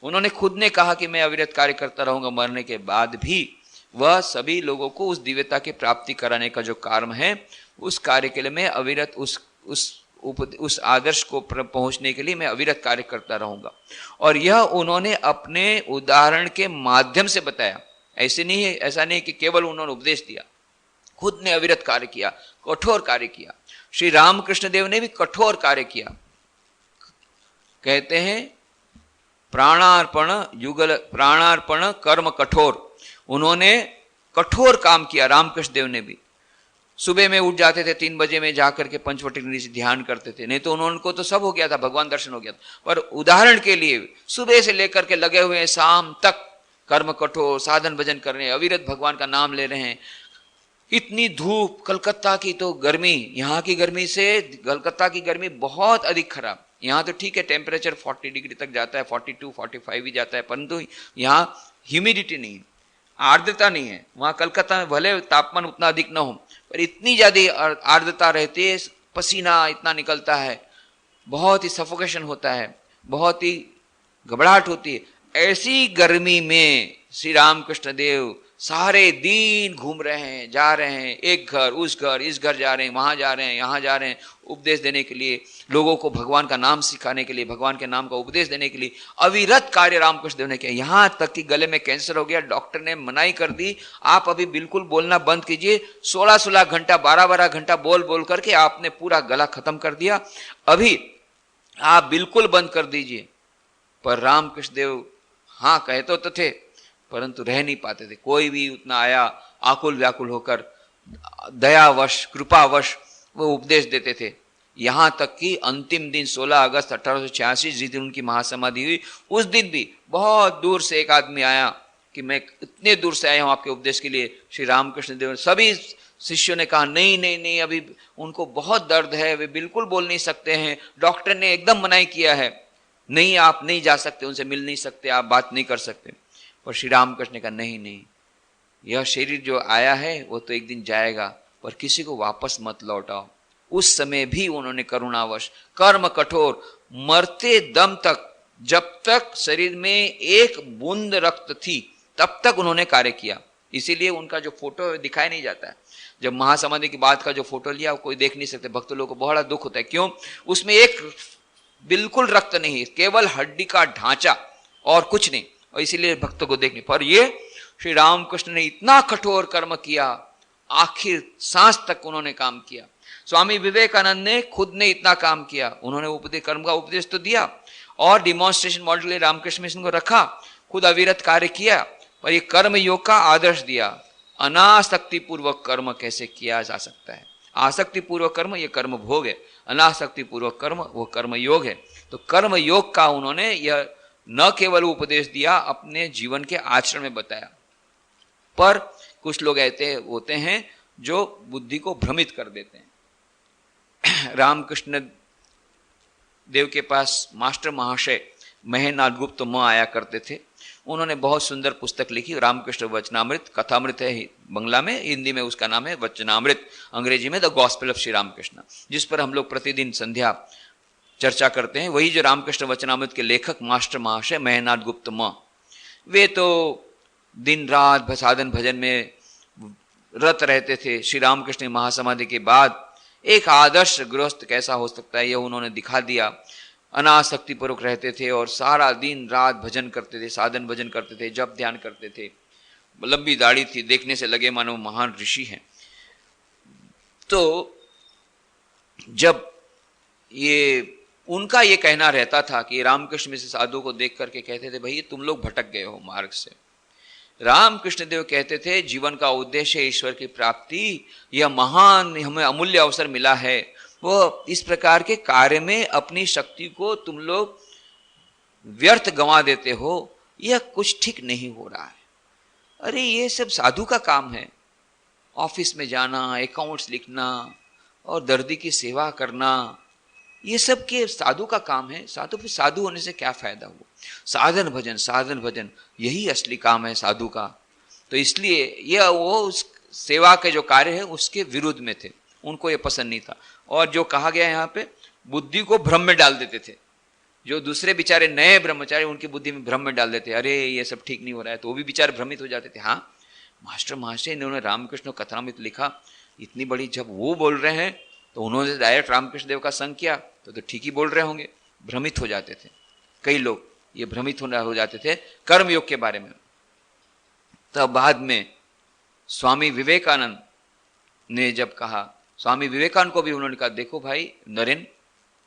उन्होंने खुद ने कहा कि मैं अविरत कार्य करता रहूंगा, मरने के बाद भी वह सभी लोगों को उस दिव्यता की प्राप्ति कराने का जो कार्य है, उस कार्य के लिए मैं अविरत उस आदर्श को पहुंचने के लिए मैं अविरत कार्य करता रहूंगा। और यह उन्होंने अपने उदाहरण के माध्यम से बताया। ऐसा नहीं कि केवल उन्होंने उपदेश दिया, खुद ने अविरत कार्य किया, कठोर कार्य किया। श्री रामकृष्ण देव ने भी कठोर कार्य किया। कहते हैं प्राणार्पण युगल, प्राणार्पण कर्म कठोर। उन्होंने कठोर काम किया। रामकृष्ण देव ने भी सुबह में उठ जाते थे, 3 बजे में जाकर के पंचवटी से ध्यान करते थे। नहीं तो उनको तो सब हो गया था, भगवान दर्शन हो गया था। पर उदाहरण के लिए सुबह से लेकर के लगे हुए हैं शाम तक कर्म कठोर, साधन भजन कर रहे हैं, अविरत भगवान का नाम ले रहे हैं। इतनी धूप, कलकत्ता की तो गर्मी, यहाँ की गर्मी से कलकत्ता की गर्मी बहुत अधिक खराब। यहाँ तो ठीक है, टेम्परेचर 40 डिग्री तक जाता है, 42, 45 भी जाता है, परंतु यहाँ ह्यूमिडिटी नहीं है, आर्द्रता नहीं है। वहाँ कलकत्ता में भले तापमान उतना अधिक ना हो, पर इतनी ज्यादा आर्द्रता रहती है, पसीना इतना निकलता है, बहुत ही सफोकेशन होता है, बहुत ही घबराहट होती है। ऐसी गर्मी में श्री रामकृष्ण देव सारे दिन घूम रहे हैं, जा रहे हैं, एक घर उस घर, इस घर जा रहे हैं, वहां जा रहे हैं, यहाँ जा रहे हैं, उपदेश देने के लिए, लोगों को भगवान का नाम सिखाने के लिए, भगवान के नाम का उपदेश देने के लिए अविरत कार्य रामकृष्ण देव ने किया। यहां तक कि गले में कैंसर हो गया, डॉक्टर ने मनाही कर दी, आप अभी बिल्कुल बोलना बंद कीजिए। 16-16 घंटा, 12-12 घंटा बोल बोल करके आपने पूरा गला खत्म कर दिया, अभी आप बिल्कुल बंद कर दीजिए। पर रामकृष्ण देव हाँ कहते तो थे, परंतु रह नहीं पाते थे। कोई भी उतना आया आकुल व्याकुल होकर, दयावश कृपावश वो उपदेश देते थे। यहां तक कि अंतिम दिन 16 अगस्त 1886 जिस दिन उनकी महासमाधि हुई, उस दिन भी बहुत दूर से एक आदमी आया कि मैं इतने दूर से आया हूं आपके उपदेश के लिए। श्री रामकृष्ण देव, सभी शिष्यों ने कहा नहीं नहीं नहीं, अभी उनको बहुत दर्द है, वे बिल्कुल बोल नहीं सकते हैं, डॉक्टर ने एकदम मनाही किया है, नहीं आप नहीं जा सकते, उनसे मिल नहीं सकते, आप बात नहीं कर सकते। और श्री रामकृष्ण ने कहा नहीं नहीं, यह शरीर जो आया है वो तो एक दिन जाएगा, पर किसी को वापस मत लौटाओ। उस समय भी उन्होंने करुणावश, कर्म कठोर, मरते दम तक, जब तक शरीर में एक बूंद रक्त थी तब तक उन्होंने कार्य किया। इसीलिए उनका जो फोटो दिखाई नहीं जाता है। जब महासमाधि की बात का जो फोटो लिया कोई देख नहीं सकते, भक्त लोगों को बड़ा दुख होता है। क्यों? उसमें एक बिल्कुल रक्त नहीं, केवल हड्डी का ढांचा और कुछ नहीं, और इसीलिए भक्तों को देखने। पर ये श्री रामकृष्ण ने इतना कठोर कर्म किया, आखिर सांस तक उन्होंने काम किया। स्वामी विवेकानंद ने खुद ने इतना काम किया, उन्होंने उपदेश, कर्म का उपदेश तो दिया और डिमॉन्स्ट्रेशन मॉडल ले रामकृष्ण मिशन को रखा, खुद अविरत कार्य किया, पर ये कर्म योग का आदर्श दिया। अनासक्ति पूर्वक कर्म कैसे किया जा सकता है। आसक्ति पूर्वक कर्म ये कर्म भोग है, अनासक्ति पूर्वक कर्म वो कर्म योग है। तो कर्म योग का उन्होंने यह न केवल उपदेश दिया, अपने जीवन के आचरण में बताया। पर कुछ लोग ऐसे होते हैं जो बुद्धि को भ्रमित कर देते हैं। रामकृष्ण देव के पास मास्टर महाशय महेनाथ गुप्त आया करते थे। उन्होंने बहुत सुंदर पुस्तक लिखी, रामकृष्ण वचनामृत, कथामृत है बंगला में, हिंदी में उसका नाम है वचनामृत, अंग्रेजी में the gospel of Shri Ramakrishna, जिस पर हम लोग प्रतिदिन संध्या चर्चा करते हैं। वही जो रामकृष्ण वचनामृत के लेखक मास्टर महाशय महेनाथ गुप्त वे तो दिन रात साधन भजन में रत रहते थे। श्री रामकृष्ण महासमाधि के बाद एक आदर्श गृहस्थ कैसा हो सकता है यह उन्होंने दिखा दिया। अनासक्ति पूर्वक रहते थे और सारा दिन रात भजन करते थे, साधन भजन करते थे, जप ध्यान करते थे, लंबी दाढ़ी थी, देखने से लगे मानो महान ऋषि हैं। तो जब ये उनका ये कहना रहता था कि रामकृष्ण मिश्र साधु को देख करके कहते थे भाई तुम लोग भटक गए हो मार्ग से। रामकृष्ण देव कहते थे जीवन का उद्देश्य ईश्वर की प्राप्ति, यह महान हमें अमूल्य अवसर मिला है, वो इस प्रकार के कार्य में अपनी शक्ति को तुम लोग व्यर्थ गंवा देते हो, यह कुछ ठीक नहीं हो रहा है। अरे ये सब साधु का काम है, ऑफिस में जाना, अकाउंट्स लिखना और दर्दी की सेवा करना, ये सब के साधु का काम है। साधु फिर साधु होने से क्या फायदा हुआ? साधन भजन, साधन भजन यही असली काम है साधु का। तो इसलिए यह वो उस सेवा के जो कार्य है उसके विरुद्ध में थे, उनको ये पसंद नहीं था। और जो कहा गया यहाँ पे, बुद्धि को भ्रम में डाल देते थे। जो दूसरे बेचारे नए ब्रह्मचारी उनकी बुद्धि में भ्रम में डाल देते, अरे ये सब ठीक नहीं हो रहा है, तो वो भी बेचारे भ्रमित हो जाते थे। हाँ, मास्टर महाशय इन्होंने रामकृष्ण कथामृत लिखा, इतनी बड़ी, जब वो बोल रहे हैं तो उन्होंने डायरेक्ट रामकृष्ण देव का संग किया तो ठीक ही बोल रहे होंगे। भ्रमित हो जाते थे कई लोग, ये भ्रमित हो जाते थे कर्मयोग के बारे में। तब बाद में स्वामी विवेकानंद ने जब कहा, स्वामी विवेकानंद को भी उन्होंने कहा, देखो भाई नरेन,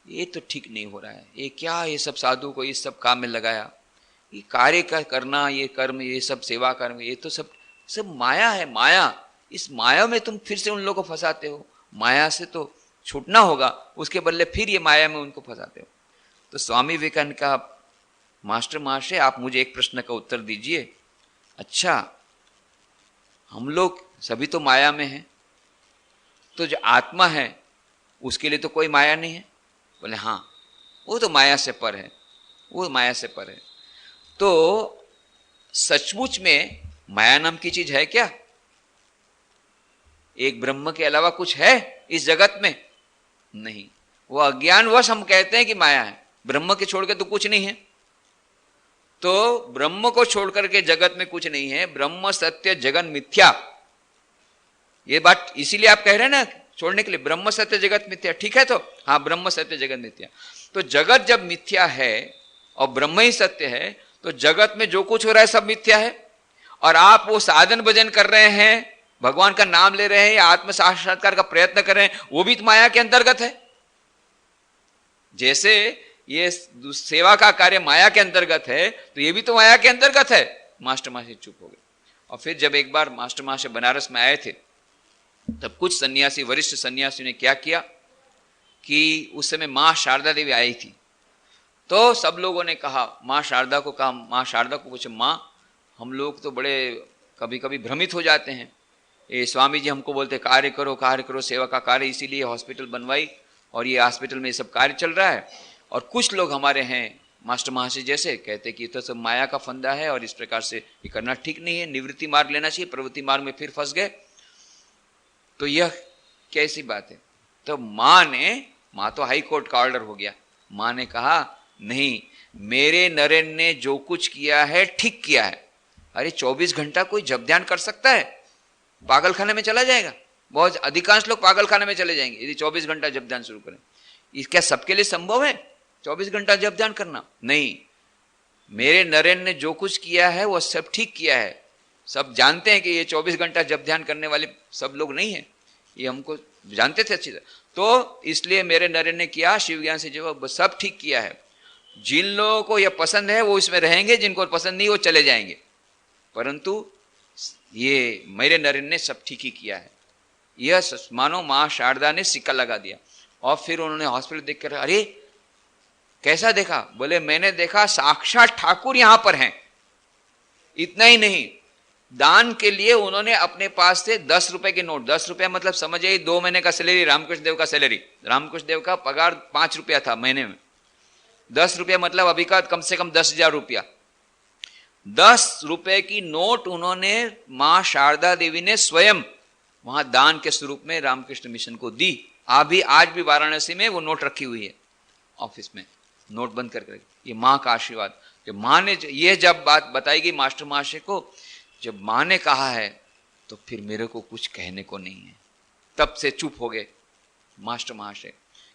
ये तो ठीक नहीं हो रहा है, ये क्या, ये सब साधु को इस सब काम में लगाया, ये कार्य का करना, ये कर्म, ये सब सेवा कर्म, ये तो सब माया है, माया। इस माया में तुम फिर से उन लोगों को फंसाते हो, माया से तो छूटना होगा, उसके बदले फिर ये माया में उनको फंसाते हो। तो स्वामी विवेकानंद का, मास्टर महाशय आप मुझे एक प्रश्न का उत्तर दीजिए, अच्छा हम लोग सभी तो माया में हैं, तो जो आत्मा है उसके लिए तो कोई माया नहीं है? बोले हाँ, वो तो माया से पर है, वो माया से पर है। तो सचमुच में माया नाम की चीज है क्या? एक ब्रह्म के अलावा कुछ है इस जगत में? नहीं। वो अज्ञानवश हम कहते हैं कि माया है, ब्रह्म के छोड़ के तो कुछ नहीं है। तो ब्रह्म को छोड़ करके जगत में कुछ नहीं है, ब्रह्म सत्य जगन मिथ्या, ये बात इसीलिए आप कह रहे हैं ना छोड़ने के लिए, ब्रह्म सत्य जगत मिथ्या, ठीक है? तो हाँ, ब्रह्म सत्य जगत मिथ्या। तो जगत जब मिथ्या है और ब्रह्म ही सत्य है, तो जगत में जो कुछ हो रहा है सब मिथ्या है। और आप वो साधन भजन कर रहे हैं, भगवान का नाम ले रहे हैं या आत्म साक्षात्कार का प्रयत्न कर रहे हैं, वो भी तो माया के अंतर्गत है। जैसे ये सेवा का कार्य माया के अंतर्गत है, तो ये भी तो माया के अंतर्गत है। मास्टर महाशय चुप हो गए। और फिर जब एक बार मास्टर महाशय बनारस में आए थे, तब कुछ सन्यासी, वरिष्ठ सन्यासी ने क्या किया कि उस समय मां शारदा देवी आई थी। तो सब लोगों ने कहा, मां शारदा को कहा, मां शारदा को पूछे, मां हम लोग तो बड़े कभी कभी भ्रमित हो जाते हैं, ये स्वामी जी हमको बोलते कार्य करो, सेवा का कार्य, इसीलिए हॉस्पिटल बनवाई और ये हॉस्पिटल में ये सब कार्य चल रहा है। और कुछ लोग हमारे हैं मास्टर महाशय जैसे कहते कि ये तो सब माया का फंदा है और इस प्रकार से ये करना ठीक नहीं है, निवृत्ति मार्ग लेना चाहिए, प्रवृत्ति मार्ग में फिर फंस गए, तो यह कैसी बात है? तो मां तो हाई कोर्ट का ऑर्डर हो गया, मां ने कहा नहीं, मेरे नरेन ने जो कुछ किया है ठीक किया है। अरे 24 घंटा कोई जप ध्यान कर सकता है? पागल खाने में चला जाएगा। बहुत अधिकांश लोग पागल खाने में चले जाएंगे यदि 24 घंटा जप ध्यान शुरू करें। क्या सबके लिए संभव है 24 घंटा जप ध्यान करना? नहीं, मेरे नरेन ने जो कुछ किया है वो सब ठीक किया है। सब जानते हैं कि ये 24 घंटा जप ध्यान करने वाले सब लोग नहीं है, ये हमको जानते थे अच्छी तरह। तो इसलिए मेरे नरेन ने किया, शिव ज्ञान से जो सब ठीक किया है। जिन लोगों को यह पसंद है वो इसमें रहेंगे, जिनको पसंद नहीं वो चले जाएंगे, परंतु ये मेरे नरेन ने सब ठीक ही किया है। यह मानो मां शारदा ने सिक्का लगा दिया। और फिर उन्होंने हॉस्पिटल देखकर, अरे कैसा देखा? बोले मैंने देखा साक्षात ठाकुर यहां पर हैं। इतना ही नहीं, दान के लिए उन्होंने अपने पास से 10 रुपए के नोट, 10 रुपया मतलब समझिए 2 महीने का सैलरी, रामकृष्ण देव का सैलरी, रामकृष्ण देव का पगार 5 रुपया था महीने में, 10 रुपया मतलब अभी का कम से कम 10,000 रुपया। 10 रुपए की नोट उन्होंने मां शारदा देवी ने स्वयं वहां दान के स्वरूप में रामकृष्ण मिशन को दी। अभी आज भी वाराणसी में वो नोट रखी हुई है ऑफिस में, नोट बंद करके। ये मां का आशीर्वाद। जब मां ने ये जब बात बताई गई मास्टर महाशय को, जब मां ने कहा है तो फिर मेरे को कुछ कहने को नहीं है। तब से चुप हो गए मास्टर महाशय।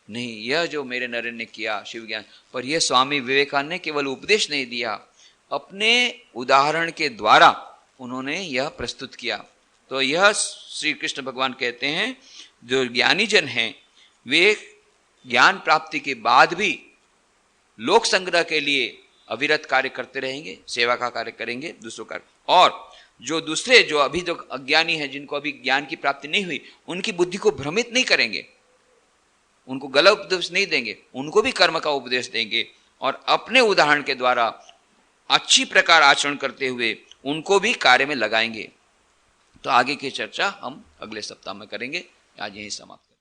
नहीं, यह जो मेरे नरेन ने किया शिव ज्ञान, पर यह स्वामी विवेकानंद ने केवल उपदेश नहीं दिया, अपने उदाहरण के द्वारा उन्होंने यह प्रस्तुत किया। तो यह श्री कृष्ण भगवान कहते हैं जो ज्ञानी जन हैं वे ज्ञान प्राप्ति के बाद भी लोक संग्रह के लिए अविरत कार्य करते रहेंगे, सेवा का कार्य करेंगे, दूसरों का। और जो दूसरे जो अभी जो अज्ञानी हैं, जिनको अभी ज्ञान की प्राप्ति नहीं हुई, उनकी बुद्धि को भ्रमित नहीं करेंगे, उनको गलत उपदेश नहीं देंगे, उनको भी कर्म का उपदेश देंगे और अपने उदाहरण के द्वारा अच्छी प्रकार आचरण करते हुए उनको भी कार्य में लगाएंगे। तो आगे की चर्चा हम अगले सप्ताह में करेंगे। आज यही समाप्त।